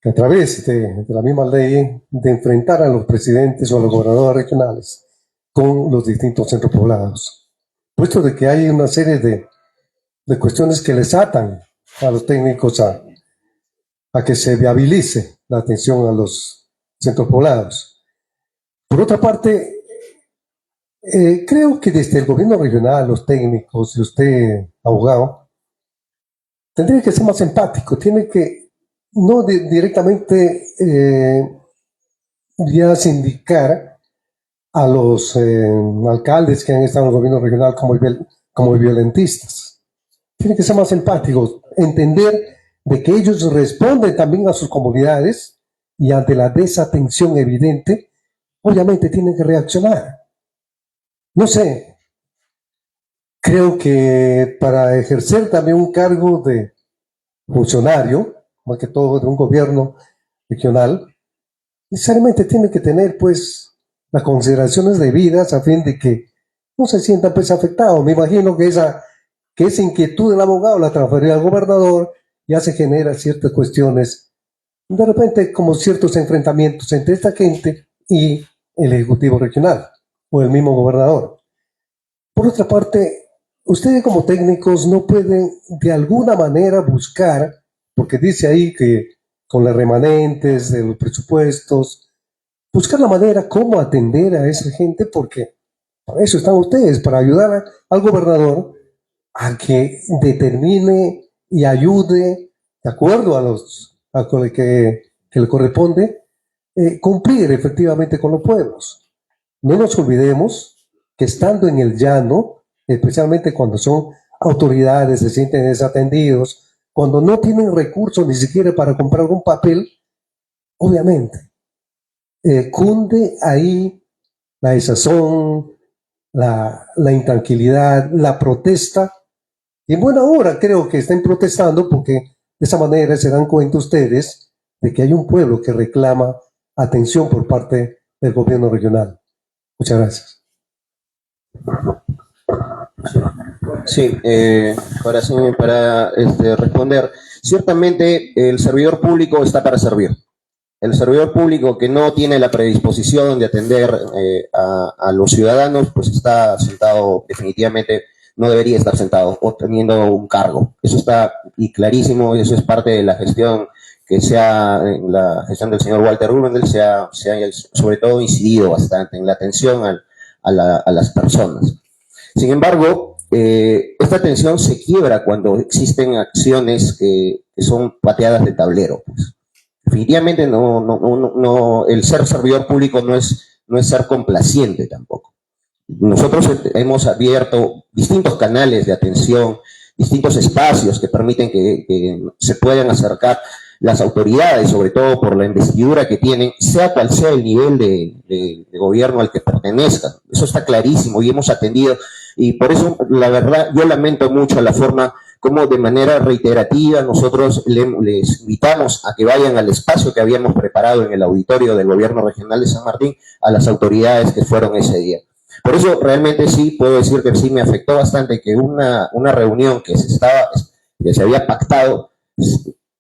que a través de la misma ley, de enfrentar a los presidentes o a los gobernadores regionales con los distintos centros poblados. Puesto de que hay una serie de cuestiones que les atan a los técnicos a que se viabilice la atención a los centros poblados. Por otra parte, creo que desde el gobierno regional, los técnicos y usted, abogado, tendría que ser más empático, tiene que no directamente ya sindicar a los alcaldes que han estado en el gobierno regional como violentistas. Tiene que ser más empáticos, entender de que ellos responden también a sus comunidades y ante la desatención evidente, obviamente tienen que reaccionar. No sé, creo que para ejercer también un cargo de funcionario, más que todo de un gobierno regional, necesariamente tiene que tener pues las consideraciones debidas a fin de que no se sientan pues afectados. Me imagino que esa inquietud del abogado la transfería al gobernador, ya se genera ciertas cuestiones, de repente como ciertos enfrentamientos entre esta gente y el Ejecutivo Regional o el mismo gobernador. Por otra parte, ustedes como técnicos no pueden de alguna manera buscar, porque dice ahí que con los remanentes de los presupuestos, buscar la manera cómo atender a esa gente, porque para eso están ustedes, para ayudar al gobernador a que determine y ayude, de acuerdo a lo que le corresponde, cumplir efectivamente con los pueblos. No nos olvidemos que estando en el llano, especialmente cuando son autoridades, se sienten desatendidos, cuando no tienen recursos ni siquiera para comprar un papel, obviamente, cunde ahí la desazón, la intranquilidad, la protesta. Y en buena hora creo que estén protestando porque de esa manera se dan cuenta ustedes de que hay un pueblo que reclama atención por parte del gobierno regional. Muchas gracias. Sí, para responder, ciertamente el servidor público está para servir. El servidor público que no tiene la predisposición de atender a los ciudadanos, pues está sentado, definitivamente no debería estar sentado o teniendo un cargo. Eso está y clarísimo, y eso es parte de la gestión en la gestión del señor Walter Grundel, se ha sobre todo incidido bastante en la atención a las personas. Sin embargo, esta atención se quiebra cuando existen acciones que son pateadas de tablero. Pues. Definitivamente el ser servidor público no es ser complaciente tampoco. Nosotros hemos abierto distintos canales de atención, distintos espacios que permiten que se puedan acercar las autoridades, sobre todo por la investidura que tienen, sea cual sea el nivel de gobierno al que pertenezcan. Eso está clarísimo y hemos atendido. Y por eso, la verdad, yo lamento mucho la forma como de manera reiterativa nosotros les invitamos a que vayan al espacio que habíamos preparado en el auditorio del gobierno regional de San Martín a las autoridades que fueron ese día. Por eso realmente sí puedo decir que sí me afectó bastante que una reunión que se había pactado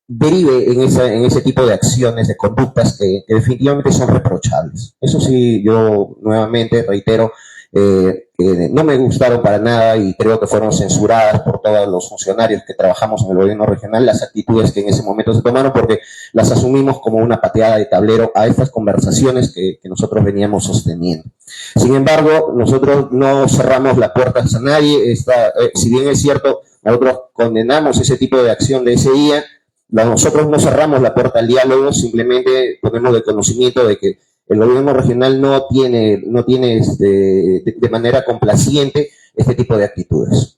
derive en ese tipo de acciones, de conductas que definitivamente son reprochables. Eso sí, yo nuevamente reitero, no me gustaron para nada y creo que fueron censuradas por todos los funcionarios que trabajamos en el gobierno regional, las actitudes que en ese momento se tomaron, porque las asumimos como una pateada de tablero a estas conversaciones que nosotros veníamos sosteniendo. Sin embargo, nosotros no cerramos las puertas a nadie, si bien es cierto, nosotros condenamos ese tipo de acción de ese día, nosotros no cerramos la puerta al diálogo, simplemente ponemos de conocimiento de que el gobierno regional no tiene de manera complaciente este tipo de actitudes.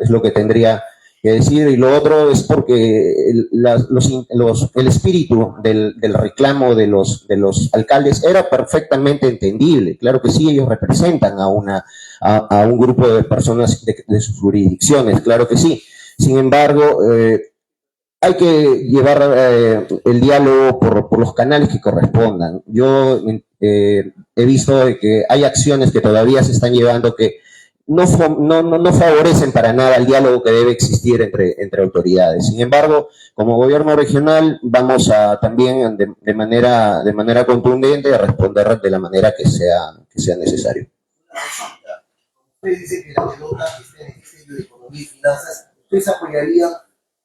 Es lo que tendría que decir. Y lo otro es porque el espíritu del reclamo de los alcaldes era perfectamente entendible. Claro que sí, ellos representan a un grupo de personas de sus jurisdicciones, claro que sí. Sin embargo, hay que llevar el diálogo por los canales que correspondan. Yo he visto de que hay acciones que todavía se están llevando que no favorecen para nada el diálogo que debe existir entre autoridades. Sin embargo, como gobierno regional vamos a también de manera contundente a responder de la manera que sea necesario. Usted dice que la pelota está en el Ministerio de Economía y Finanzas. ¿Ustedes apoyarían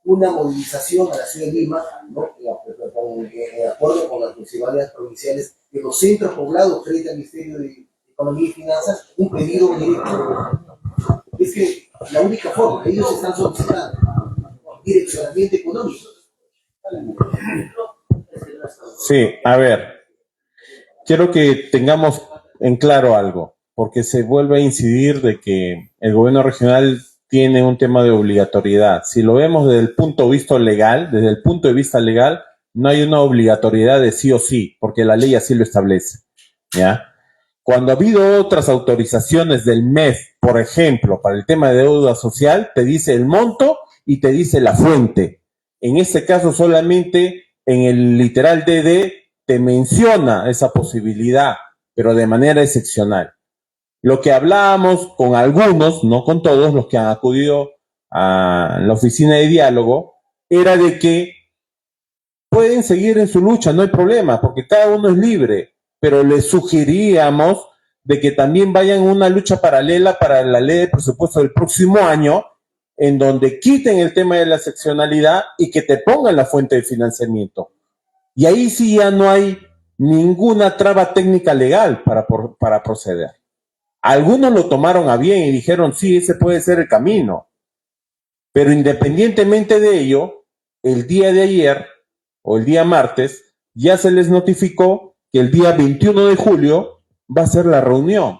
una movilización a la ciudad de Lima, ¿no? De acuerdo con las municipalidades provinciales, de los centros poblados frente al Ministerio de Economía y Finanzas, un pedido directo? Es que la única forma, ellos están solicitando direccionamiento económico. Sí, a ver, quiero que tengamos en claro algo, porque se vuelve a incidir de que el gobierno regional tiene un tema de obligatoriedad. Si lo vemos desde el punto de vista legal, no hay una obligatoriedad de sí o sí, porque la ley así lo establece, ¿ya? Cuando ha habido otras autorizaciones del MEF, por ejemplo, para el tema de deuda social, te dice el monto y te dice la fuente. En este caso solamente en el literal DD te menciona esa posibilidad, pero de manera excepcional. Lo que hablábamos con algunos, no con todos, los que han acudido a la oficina de diálogo, era de que pueden seguir en su lucha, no hay problema, porque cada uno es libre, pero les sugeríamos de que también vayan a una lucha paralela para la ley de presupuesto del próximo año, en donde quiten el tema de la excepcionalidad y que te pongan la fuente de financiamiento. Y ahí sí ya no hay ninguna traba técnica legal para proceder. Algunos lo tomaron a bien y dijeron, sí, ese puede ser el camino. Pero independientemente de ello, el día de ayer o el día martes, ya se les notificó que el día 21 de julio va a ser la reunión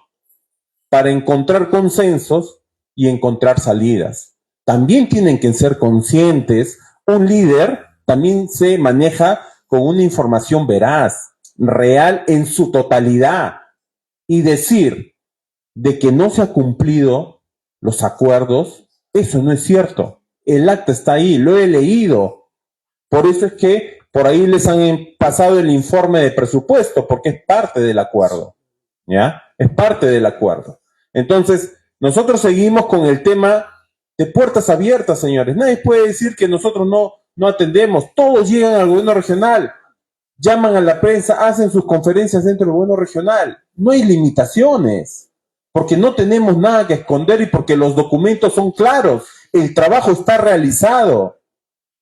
para encontrar consensos y encontrar salidas. También tienen que ser conscientes, un líder también se maneja con una información veraz, real en su totalidad, y decir de que no se han cumplido los acuerdos, eso no es cierto. El acta está ahí, lo he leído. Por eso es que por ahí les han pasado el informe de presupuesto, porque es parte del acuerdo, ¿ya? Es parte del acuerdo. Entonces, nosotros seguimos con el tema de puertas abiertas, señores. Nadie puede decir que nosotros no atendemos. Todos llegan al gobierno regional, llaman a la prensa, hacen sus conferencias dentro del gobierno regional. No hay limitaciones, porque no tenemos nada que esconder y porque los documentos son claros. El trabajo está realizado.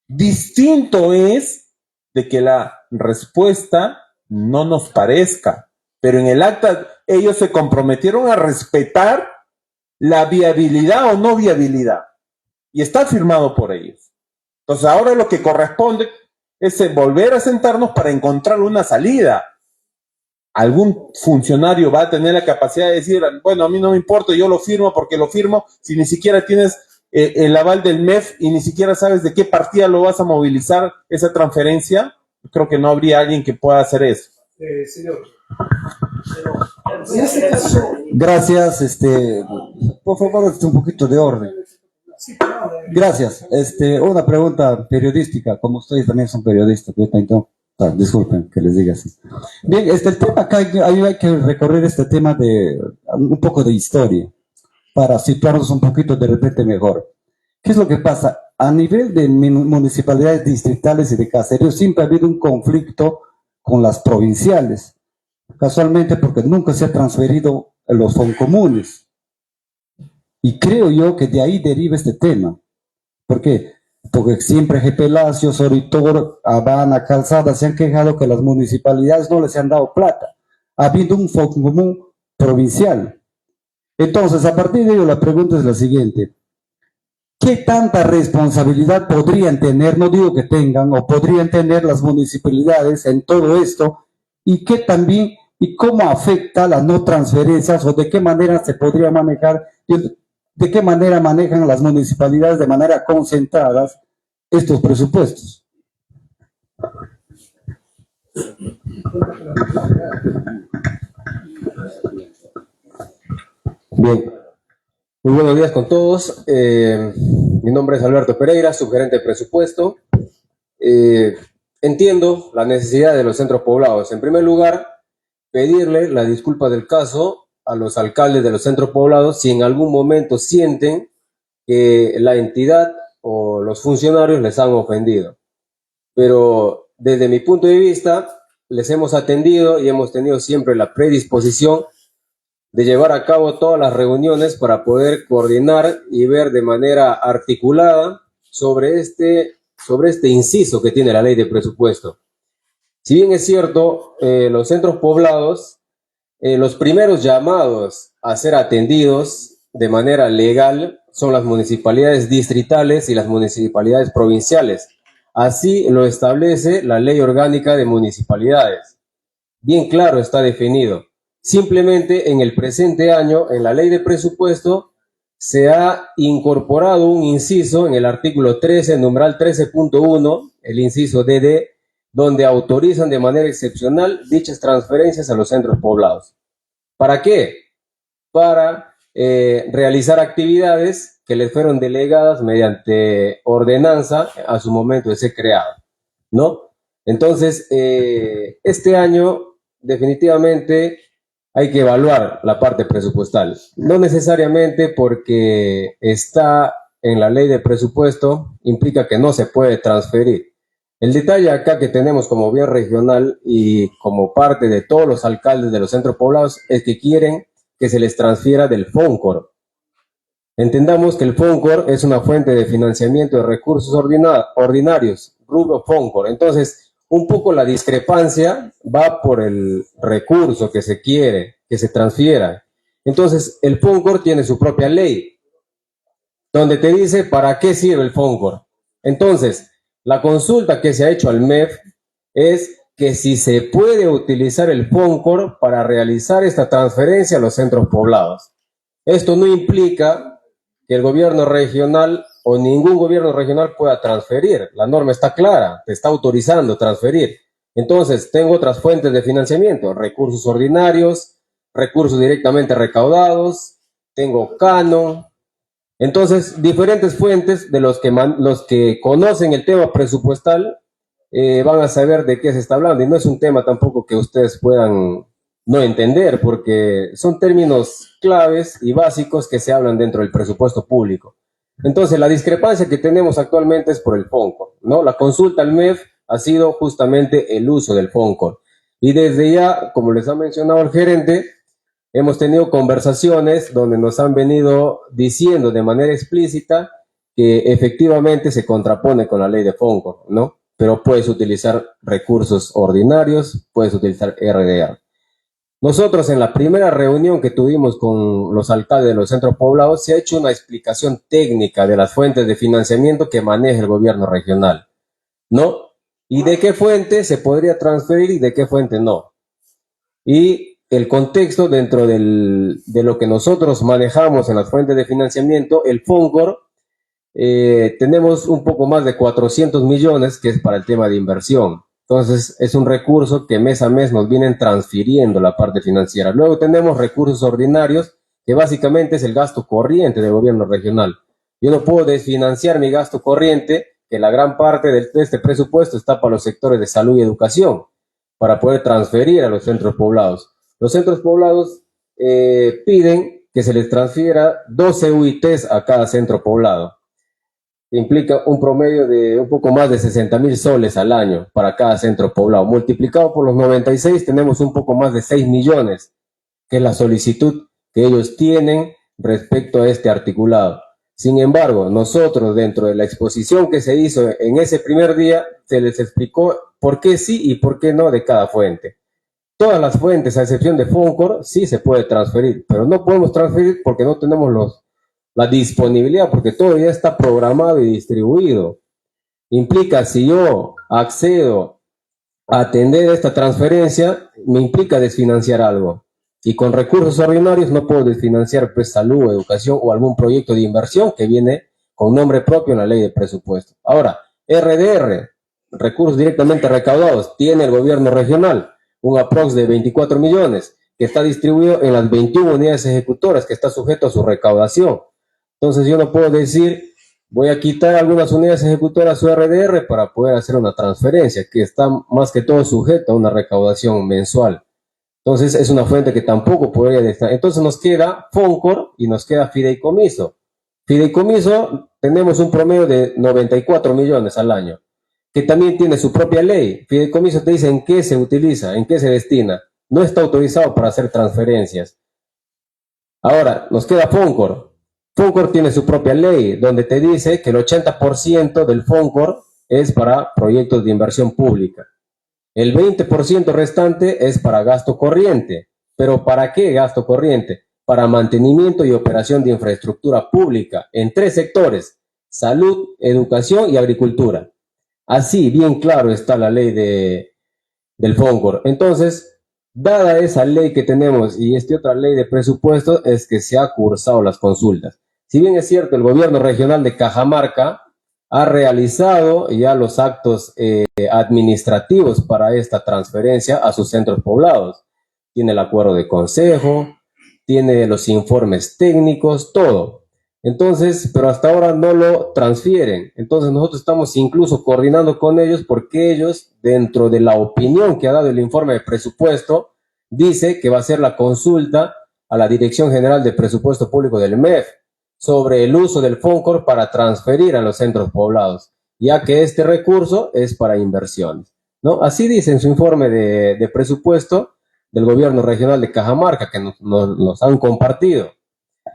Distinto es de que la respuesta no nos parezca, pero en el acta ellos se comprometieron a respetar la viabilidad o no viabilidad y está firmado por ellos. Entonces ahora lo que corresponde es volver a sentarnos para encontrar una salida. Algún funcionario va a tener la capacidad de decir, bueno, a mí no me importa, yo lo firmo porque lo firmo, si ni siquiera tienes el aval del MEF y ni siquiera sabes de qué partida lo vas a movilizar esa transferencia. Creo que no habría alguien que pueda hacer eso. Señor, en este caso... Gracias, por favor, un poquito de orden. Gracias. Una pregunta periodística, como ustedes también son periodistas, disculpen que les diga así. Bien, el tema acá, hay que recorrer este tema de un poco de historia, para situarnos un poquito de repente mejor. ¿Qué es lo que pasa? A nivel de municipalidades distritales y de caseríos siempre ha habido un conflicto con las provinciales, casualmente porque nunca se ha transferido los foncomunes. Y creo yo que de ahí deriva este tema. ¿Por qué? Porque siempre GP Lacio, Soritor, Habana, Calzada se han quejado que las municipalidades no les han dado plata, habiendo un foncomún provincial. Entonces, a partir de ello, la pregunta es la siguiente. ¿Qué tanta responsabilidad podrían tener, no digo que tengan, o podrían tener las municipalidades en todo esto? ¿Y qué también, y cómo afecta las no transferencias, o de qué manera se podría manejar, de qué manera manejan las municipalidades de manera concentrada estos presupuestos? Bien, muy buenos días con todos. Mi nombre es Alberto Pereira, subgerente de presupuesto. Entiendo la necesidad de los centros poblados. En primer lugar, pedirle la disculpa del caso a los alcaldes de los centros poblados si en algún momento sienten que la entidad o los funcionarios les han ofendido. Pero desde mi punto de vista, les hemos atendido y hemos tenido siempre la predisposición de llevar a cabo todas las reuniones para poder coordinar y ver de manera articulada sobre este inciso que tiene la ley de presupuesto. Si bien es cierto, los centros poblados, los primeros llamados a ser atendidos de manera legal son las municipalidades distritales y las municipalidades provinciales. Así lo establece la Ley Orgánica de Municipalidades. Bien claro está definido. Simplemente en el presente año, en la ley de presupuesto, se ha incorporado un inciso en el artículo 13, numeral 13.1, el inciso DD, donde autorizan de manera excepcional dichas transferencias a los centros poblados. ¿Para qué? Para realizar actividades que les fueron delegadas mediante ordenanza a su momento de ser creado, ¿no? Entonces, este año definitivamente hay que evaluar la parte presupuestal, no necesariamente porque está en la ley de presupuesto implica que no se puede transferir. El detalle acá que tenemos como bien regional y como parte de todos los alcaldes de los centros poblados es que quieren que se les transfiera del FONCOR. Entendamos que el FONCOR es una fuente de financiamiento de recursos ordinarios, rubro FONCOR. Entonces, un poco la discrepancia va por el recurso que se quiere, que se transfiera. Entonces, el FONCOR tiene su propia ley, donde te dice para qué sirve el FONCOR. Entonces, la consulta que se ha hecho al MEF es que si se puede utilizar el FONCOR para realizar esta transferencia a los centros poblados. Esto no implica que el gobierno regional o ningún gobierno regional pueda transferir. La norma está clara, te está autorizando transferir. Entonces, tengo otras fuentes de financiamiento, recursos ordinarios, recursos directamente recaudados, tengo canon. Entonces, diferentes fuentes de los que conocen el tema presupuestal van a saber de qué se está hablando. Y no es un tema tampoco que ustedes puedan no entender, porque son términos claves y básicos que se hablan dentro del presupuesto público. Entonces, la discrepancia que tenemos actualmente es por el FONCOR, ¿no? La consulta al MEF ha sido justamente el uso del FONCOR. Y desde ya, como les ha mencionado el gerente, hemos tenido conversaciones donde nos han venido diciendo de manera explícita que efectivamente se contrapone con la ley de FONCOR, ¿no? Pero puedes utilizar recursos ordinarios, puedes utilizar RDR. Nosotros en la primera reunión que tuvimos con los alcaldes de los centros poblados se ha hecho una explicación técnica de las fuentes de financiamiento que maneja el gobierno regional, ¿no? Y de qué fuente se podría transferir y de qué fuente no. Y el contexto dentro de lo que nosotros manejamos en las fuentes de financiamiento, el FONCOR, tenemos un poco más de 400 millones que es para el tema de inversión. Entonces, es un recurso que mes a mes nos vienen transfiriendo la parte financiera. Luego tenemos recursos ordinarios, que básicamente es el gasto corriente del gobierno regional. Yo no puedo desfinanciar mi gasto corriente, que la gran parte de este presupuesto está para los sectores de salud y educación, para poder transferir a los centros poblados. Los centros poblados piden que se les transfiera 12 UITs a cada centro poblado. Implica un promedio de un poco más de 60,000 soles al año para cada centro poblado. Multiplicado por los 96 tenemos un poco más de 6 millones, que es la solicitud que ellos tienen respecto a este articulado. Sin embargo, nosotros dentro de la exposición que se hizo en ese primer día, se les explicó por qué sí y por qué no de cada fuente. Todas las fuentes, a excepción de FONCOR, sí se puede transferir, pero no podemos transferir porque no tenemos la disponibilidad, porque todo ya está programado y distribuido. Implica, si yo accedo a atender esta transferencia, me implica desfinanciar algo. Y con recursos ordinarios no puedo desfinanciar pues, salud, educación o algún proyecto de inversión que viene con nombre propio en la ley de presupuesto. Ahora, RDR, recursos directamente recaudados, tiene el gobierno regional un aprox de 24 millones que está distribuido en las 21 unidades ejecutoras que está sujeto a su recaudación. Entonces yo no puedo decir, voy a quitar algunas unidades ejecutoras su RDR para poder hacer una transferencia que está más que todo sujeto a una recaudación mensual. Entonces es una fuente que tampoco podría estar. Entonces nos queda FONCOR y nos queda fideicomiso. Fideicomiso tenemos un promedio de 94 millones al año, que también tiene su propia ley. Fideicomiso te dice en qué se utiliza, en qué se destina. No está autorizado para hacer transferencias. Ahora, nos queda FONCOR. FONCOR tiene su propia ley, donde te dice que el 80% del FONCOR es para proyectos de inversión pública. El 20% restante es para gasto corriente. ¿Pero para qué gasto corriente? Para mantenimiento y operación de infraestructura pública en 3 sectores: salud, educación y agricultura. Así, bien claro está la ley del FONCOR. Entonces, dada esa ley que tenemos y esta otra ley de presupuesto, es que se ha cursado las consultas. Si bien es cierto, el gobierno regional de Cajamarca ha realizado ya los actos administrativos para esta transferencia a sus centros poblados. Tiene el acuerdo de consejo, tiene los informes técnicos, todo. Entonces, pero hasta ahora no lo transfieren. Entonces nosotros estamos incluso coordinando con ellos porque ellos, dentro de la opinión que ha dado el informe de presupuesto, dice que va a hacer la consulta a la Dirección General de Presupuesto Público del MEF sobre el uso del FONCOR para transferir a los centros poblados, ya que este recurso es para inversiones, ¿no? Así dice en su informe de presupuesto del gobierno regional de Cajamarca, que nos han compartido.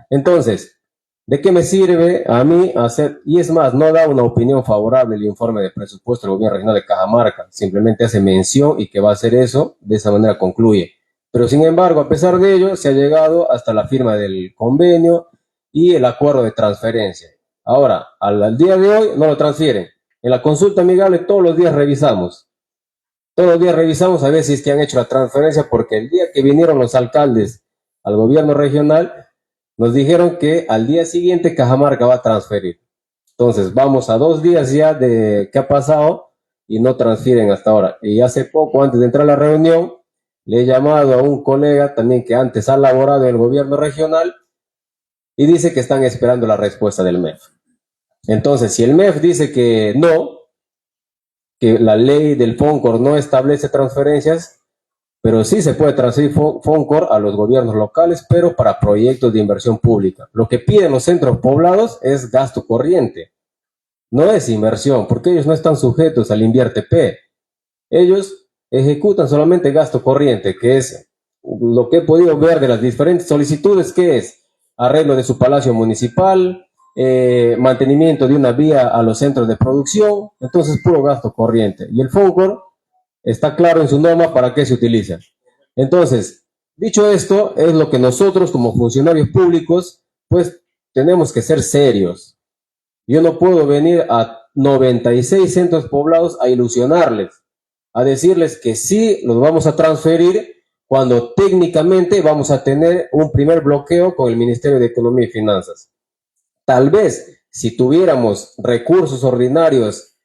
Entonces, ¿de qué me sirve a mí hacer? Y es más, no da una opinión favorable el informe de presupuesto del gobierno regional de Cajamarca, simplemente hace mención y que va a hacer eso, de esa manera concluye. Pero sin embargo, a pesar de ello, se ha llegado hasta la firma del convenio y el acuerdo de transferencia. Ahora, al día de hoy no lo transfieren. En la consulta amigable todos los días revisamos. Todos los días revisamos a ver si es que han hecho la transferencia, porque el día que vinieron los alcaldes al gobierno regional, nos dijeron que al día siguiente Cajamarca va a transferir. Entonces, vamos a 2 días ya de qué ha pasado y no transfieren hasta ahora. Y hace poco, antes de entrar a la reunión, le he llamado a un colega también que antes ha laborado en el gobierno regional y dice que están esperando la respuesta del MEF. Entonces, si el MEF dice que no, que la ley del FONCOR no establece transferencias, pero sí se puede transferir FONCOR a los gobiernos locales, pero para proyectos de inversión pública. Lo que piden los centros poblados es gasto corriente, no es inversión, porque ellos no están sujetos al INVIERTE-P. Ellos ejecutan solamente gasto corriente, que es lo que he podido ver de las diferentes solicitudes, que es arreglo de su palacio municipal, mantenimiento de una vía a los centros de producción. Entonces puro gasto corriente. Y el FONCOR está claro en su norma para qué se utiliza. Entonces, dicho esto, es lo que nosotros como funcionarios públicos, pues tenemos que ser serios. Yo no puedo venir a 96 centros poblados a ilusionarles, a decirles que sí los vamos a transferir, cuando técnicamente vamos a tener un primer bloqueo con el Ministerio de Economía y Finanzas. Tal vez, si tuviéramos recursos ordinarios,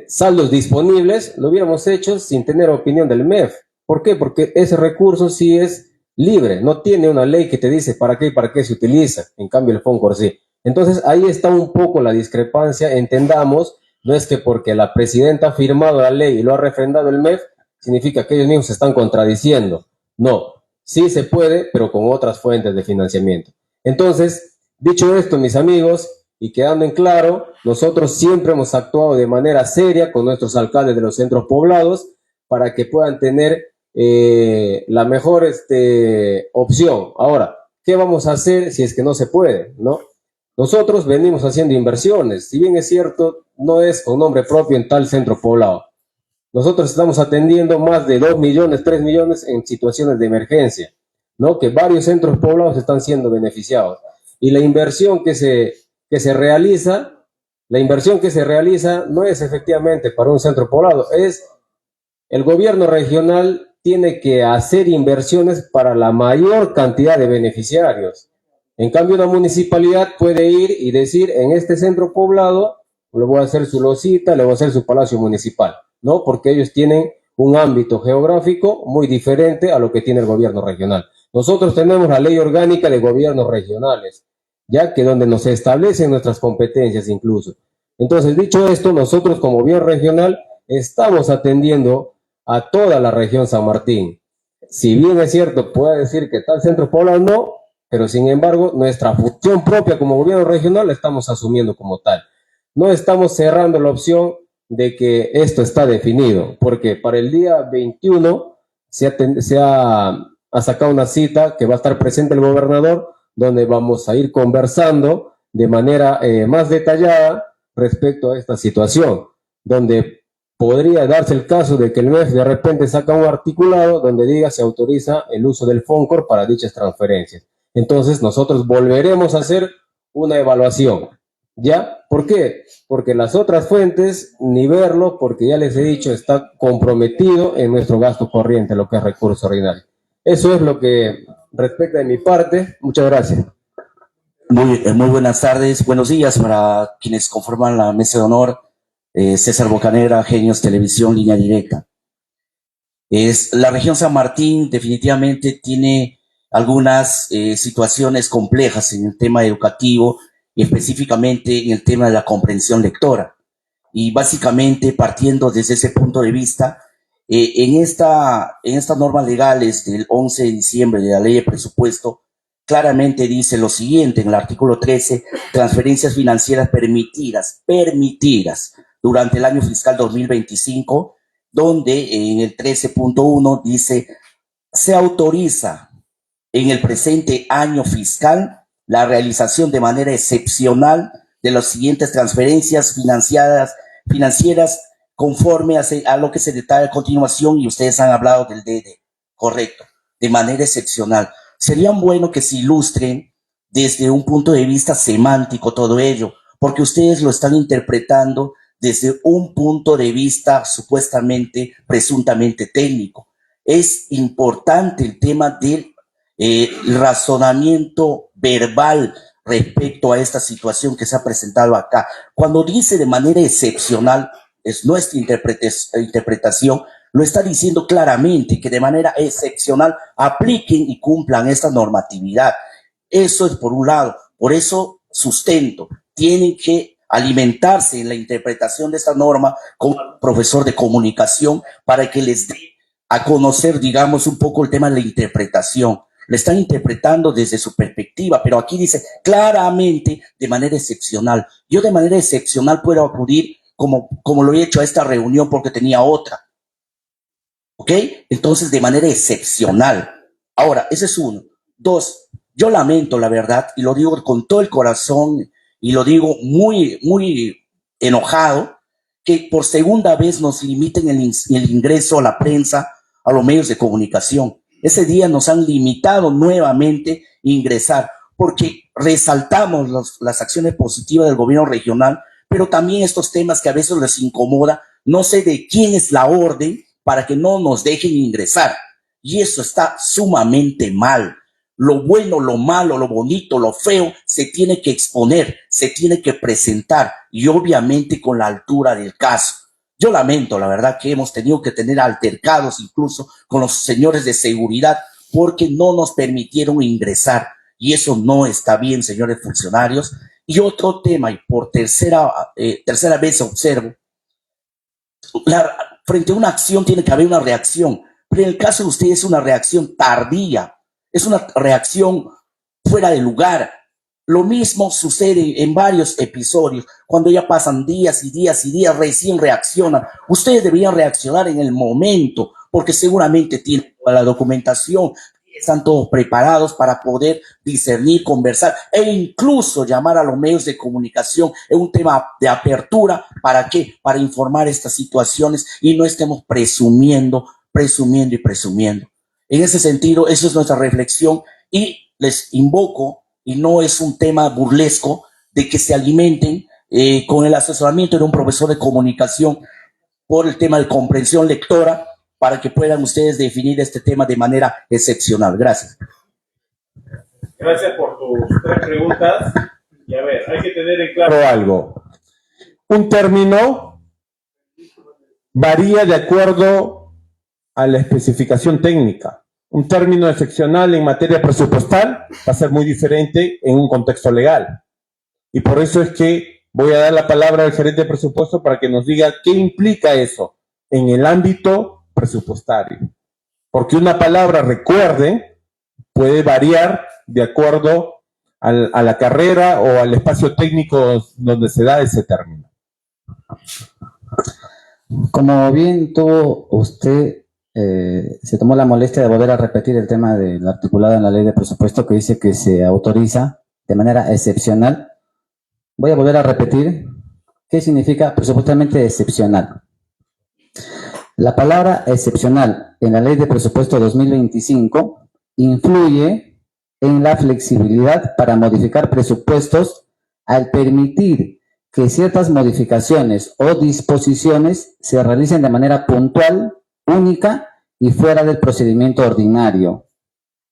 saldos disponibles, lo hubiéramos hecho sin tener opinión del MEF. ¿Por qué? Porque ese recurso sí es libre, no tiene una ley que te dice para qué y para qué se utiliza. En cambio, el FONCOR sí. Entonces, ahí está un poco la discrepancia. Entendamos, no es que porque la presidenta ha firmado la ley y lo ha refrendado el MEF, significa que ellos mismos se están contradiciendo. No, sí se puede, pero con otras fuentes de financiamiento. Entonces, dicho esto, mis amigos, y quedando en claro, nosotros siempre hemos actuado de manera seria con nuestros alcaldes de los centros poblados para que puedan tener la mejor opción. Ahora, ¿qué vamos a hacer si es que no se puede, no? Nosotros venimos haciendo inversiones, si bien es cierto, no es con nombre propio en tal centro poblado. Nosotros estamos atendiendo más de 2 millones, 3 millones en situaciones de emergencia, ¿no? Que varios centros poblados están siendo beneficiados. Y la inversión que se realiza no es efectivamente para un centro poblado, es el gobierno regional tiene que hacer inversiones para la mayor cantidad de beneficiarios. En cambio, una municipalidad puede ir y decir, en este centro poblado le voy a hacer su losita, le voy a hacer su palacio municipal, ¿no? Porque ellos tienen un ámbito geográfico muy diferente a lo que tiene el gobierno regional. Nosotros tenemos la ley orgánica de gobiernos regionales, ya que donde nos establecen nuestras competencias incluso. Entonces, dicho esto, nosotros como gobierno regional estamos atendiendo a toda la región San Martín. si bien es cierto, puede decir que tal centro poblado no, pero sin embargo, nuestra función propia como gobierno regional la estamos asumiendo como tal. No estamos cerrando la opción de que esto está definido, porque para el día 21 ha sacado una cita que va a estar presente el gobernador, donde vamos a ir conversando de manera más detallada respecto a esta situación, donde podría darse el caso de que el MEF de repente saca un articulado donde diga se autoriza el uso del FONCOR para dichas transferencias. Entonces nosotros volveremos a hacer una evaluación. ¿Ya? ¿Por qué? Porque las otras fuentes, ni verlo, porque ya les he dicho, está comprometido en nuestro gasto corriente, lo que es recurso ordinario. Eso es lo que respecta de mi parte. Muchas gracias. Muy buenas tardes, buenos días para quienes conforman la mesa de honor. César Bocanegra, Genios Televisión, línea directa. La región San Martín definitivamente tiene algunas situaciones complejas en el tema educativo y específicamente en el tema de la comprensión lectora. Y básicamente partiendo desde ese punto de vista, en estas normas legales del 11 de diciembre de la ley de presupuesto, claramente dice lo siguiente en el artículo 13, transferencias financieras permitidas durante el año fiscal 2025, donde en el 13.1 dice, se autoriza en el presente año fiscal la realización de manera excepcional de las siguientes transferencias financieras conforme a lo que se detalla a continuación, y ustedes han hablado del DD, correcto, de manera excepcional. Sería bueno que se ilustren desde un punto de vista semántico todo ello, porque ustedes lo están interpretando desde un punto de vista supuestamente, presuntamente técnico. Es importante el tema del razonamiento verbal respecto a esta situación que se ha presentado acá. Cuando dice de manera excepcional, es nuestra interpretación, lo está diciendo claramente, que de manera excepcional apliquen y cumplan esta normatividad. Eso es por un lado. Por eso sustento, tienen que alimentarse en la interpretación de esta norma con un profesor de comunicación para que les dé a conocer, digamos, un poco el tema de la interpretación. Le están interpretando desde su perspectiva, pero aquí dice claramente de manera excepcional. Yo de manera excepcional puedo acudir como lo he hecho a esta reunión porque tenía otra. ¿Ok? Entonces, de manera excepcional. Ahora, ese es uno. Dos, yo lamento, la verdad, y lo digo con todo el corazón, y lo digo muy, muy enojado, que por segunda vez nos limiten el ingreso a la prensa, a los medios de comunicación. Ese día nos han limitado nuevamente ingresar, porque resaltamos las acciones positivas del gobierno regional, pero también estos temas que a veces les incomoda, no sé de quién es la orden para que no nos dejen ingresar. Y eso está sumamente mal. Lo bueno, lo malo, lo bonito, lo feo, se tiene que exponer, se tiene que presentar, y obviamente con la altura del caso. Yo lamento, la verdad, que hemos tenido que tener altercados incluso con los señores de seguridad porque no nos permitieron ingresar, y eso no está bien, señores funcionarios. Y otro tema, y por tercera vez observo, frente a una acción tiene que haber una reacción, pero en el caso de ustedes es una reacción tardía, es una reacción fuera de lugar. Lo mismo sucede en varios episodios, cuando ya pasan días y días y días, recién reaccionan. Ustedes deberían reaccionar en el momento, porque seguramente tienen la documentación, están todos preparados para poder discernir, conversar e incluso llamar a los medios de comunicación en un tema de apertura. ¿Para qué? Para informar estas situaciones y no estemos presumiendo. En ese sentido, eso es nuestra reflexión, y les invoco, y no es un tema burlesco, de que se alimenten con el asesoramiento de un profesor de comunicación por el tema de comprensión lectora, para que puedan ustedes definir este tema de manera excepcional. Gracias. Gracias por tus 3 preguntas. Y a ver, hay que tener en claro algo. Un término varía de acuerdo a la especificación técnica. Un término excepcional en materia presupuestal va a ser muy diferente en un contexto legal. Y por eso es que voy a dar la palabra al gerente de presupuesto para que nos diga qué implica eso en el ámbito presupuestario. Porque una palabra, recuerde, puede variar de acuerdo a la carrera o al espacio técnico donde se da ese término. Como bien tuvo usted, se tomó la molestia de volver a repetir el tema del articulado en la ley de presupuesto que dice que se autoriza de manera excepcional. Voy a volver a repetir qué significa presupuestalmente excepcional. La palabra excepcional en la ley de presupuesto 2025 influye en la flexibilidad para modificar presupuestos al permitir que ciertas modificaciones o disposiciones se realicen de manera puntual, única y fuera del procedimiento ordinario.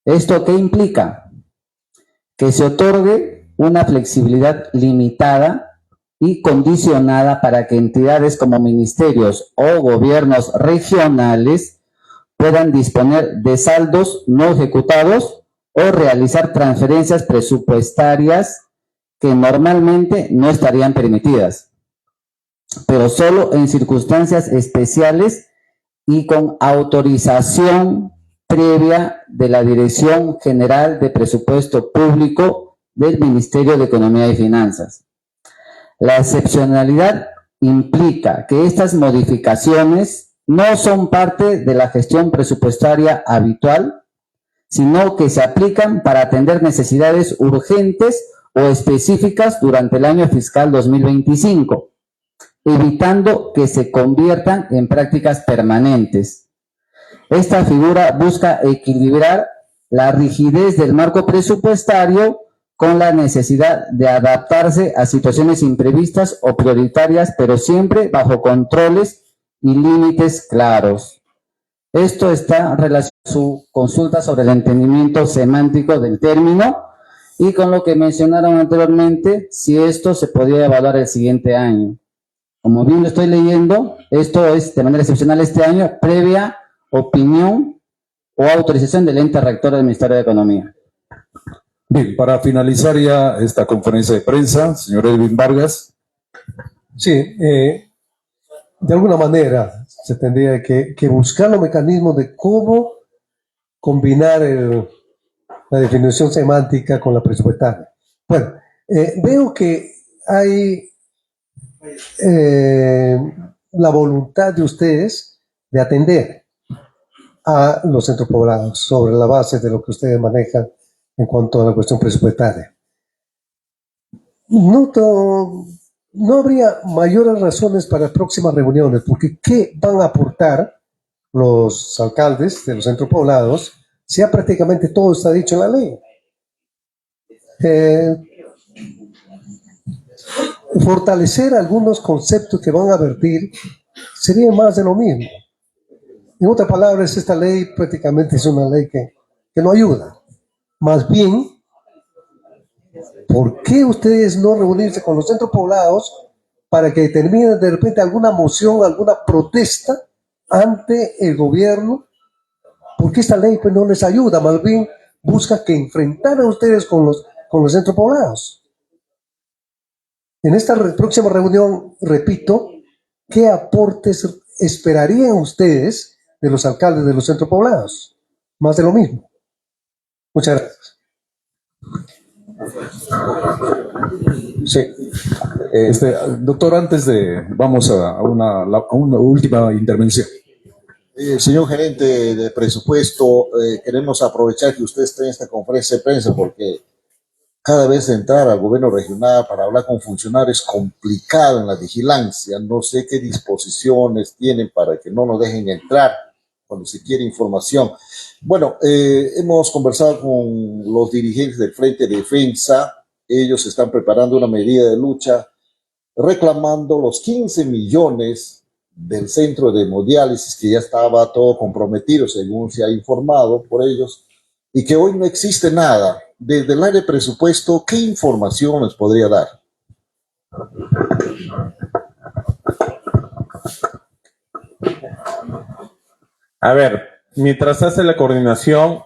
¿Esto qué implica? Que se otorgue una flexibilidad limitada y condicionada para que entidades como ministerios o gobiernos regionales puedan disponer de saldos no ejecutados o realizar transferencias presupuestarias que normalmente no estarían permitidas, pero solo en circunstancias especiales y con autorización previa de la Dirección General de Presupuesto Público del Ministerio de Economía y Finanzas. La excepcionalidad implica que estas modificaciones no son parte de la gestión presupuestaria habitual, sino que se aplican para atender necesidades urgentes o específicas durante el año fiscal 2025, evitando que se conviertan en prácticas permanentes. Esta figura busca equilibrar la rigidez del marco presupuestario con la necesidad de adaptarse a situaciones imprevistas o prioritarias, pero siempre bajo controles y límites claros. Esto está en relación a su consulta sobre el entendimiento semántico del término y con lo que mencionaron anteriormente, si esto se podía evaluar el siguiente año. Como bien lo estoy leyendo, esto es de manera excepcional este año, previa opinión o autorización del ente rector del Ministerio de Economía. Bien, para finalizar ya esta conferencia de prensa, señor Edwin Vargas. Sí, de alguna manera se tendría que buscar los mecanismos de cómo combinar la definición semántica con la presupuestaria. Bueno, veo que hay la voluntad de ustedes de atender a los centros poblados sobre la base de lo que ustedes manejan en cuanto a la cuestión presupuestaria. No habría mayores razones para próximas reuniones, porque ¿qué van a aportar los alcaldes de los centros poblados si ya prácticamente todo está dicho en la ley? Fortalecer algunos conceptos que van a vertir sería más de lo mismo. En otras palabras, esta ley prácticamente es una ley que no ayuda. Más bien, ¿por qué ustedes no reunirse con los centros poblados para que determinen de repente alguna moción, alguna protesta ante el gobierno? Porque esta ley pues no les ayuda, más bien busca que enfrentaran a ustedes con los centros poblados. En esta próxima reunión, repito, ¿qué aportes esperarían ustedes de los alcaldes de los centros poblados? Más de lo mismo. Muchas gracias. Sí. Doctor, antes de... Vamos a una última intervención. Señor gerente de presupuesto, queremos aprovechar que usted esté en esta conferencia de prensa porque cada vez entrar al gobierno regional para hablar con funcionarios es complicado en la vigilancia. No sé qué disposiciones tienen para que no nos dejen entrar cuando se quiere información. Bueno, hemos conversado con los dirigentes del Frente de Defensa. Ellos están preparando una medida de lucha reclamando los 15 millones del centro de hemodiálisis que ya estaba todo comprometido, según se ha informado por ellos, y que hoy no existe nada. Desde el área de presupuesto, ¿qué información les podría dar? A ver, mientras hace la coordinación,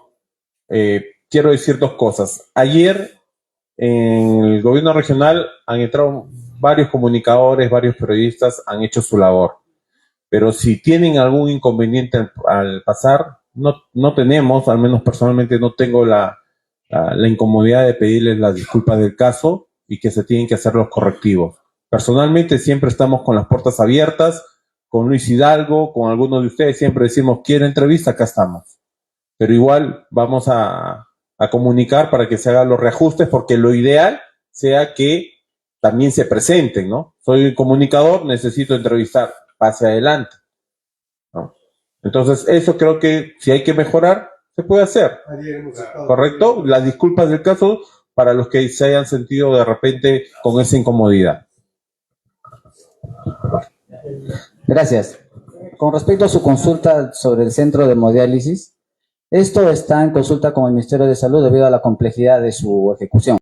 quiero decir dos cosas. Ayer en el gobierno regional han entrado varios comunicadores, varios periodistas, han hecho su labor. Pero si tienen algún inconveniente al pasar, no tenemos, al menos personalmente no tengo la incomodidad de pedirles las disculpas del caso y que se tienen que hacer los correctivos. Personalmente siempre estamos con las puertas abiertas, con Luis Hidalgo, con algunos de ustedes, siempre decimos, ¿quiere entrevista? Acá estamos. Pero igual vamos a comunicar para que se hagan los reajustes, porque lo ideal sea que también se presenten, ¿no? Soy un comunicador, necesito entrevistar, pase adelante, ¿no? Entonces, eso creo que si hay que mejorar, se puede hacer, ¿correcto? Las disculpas del caso para los que se hayan sentido de repente con esa incomodidad. Gracias. Con respecto a su consulta sobre el centro de hemodiálisis, esto está en consulta con el Ministerio de Salud debido a la complejidad de su ejecución.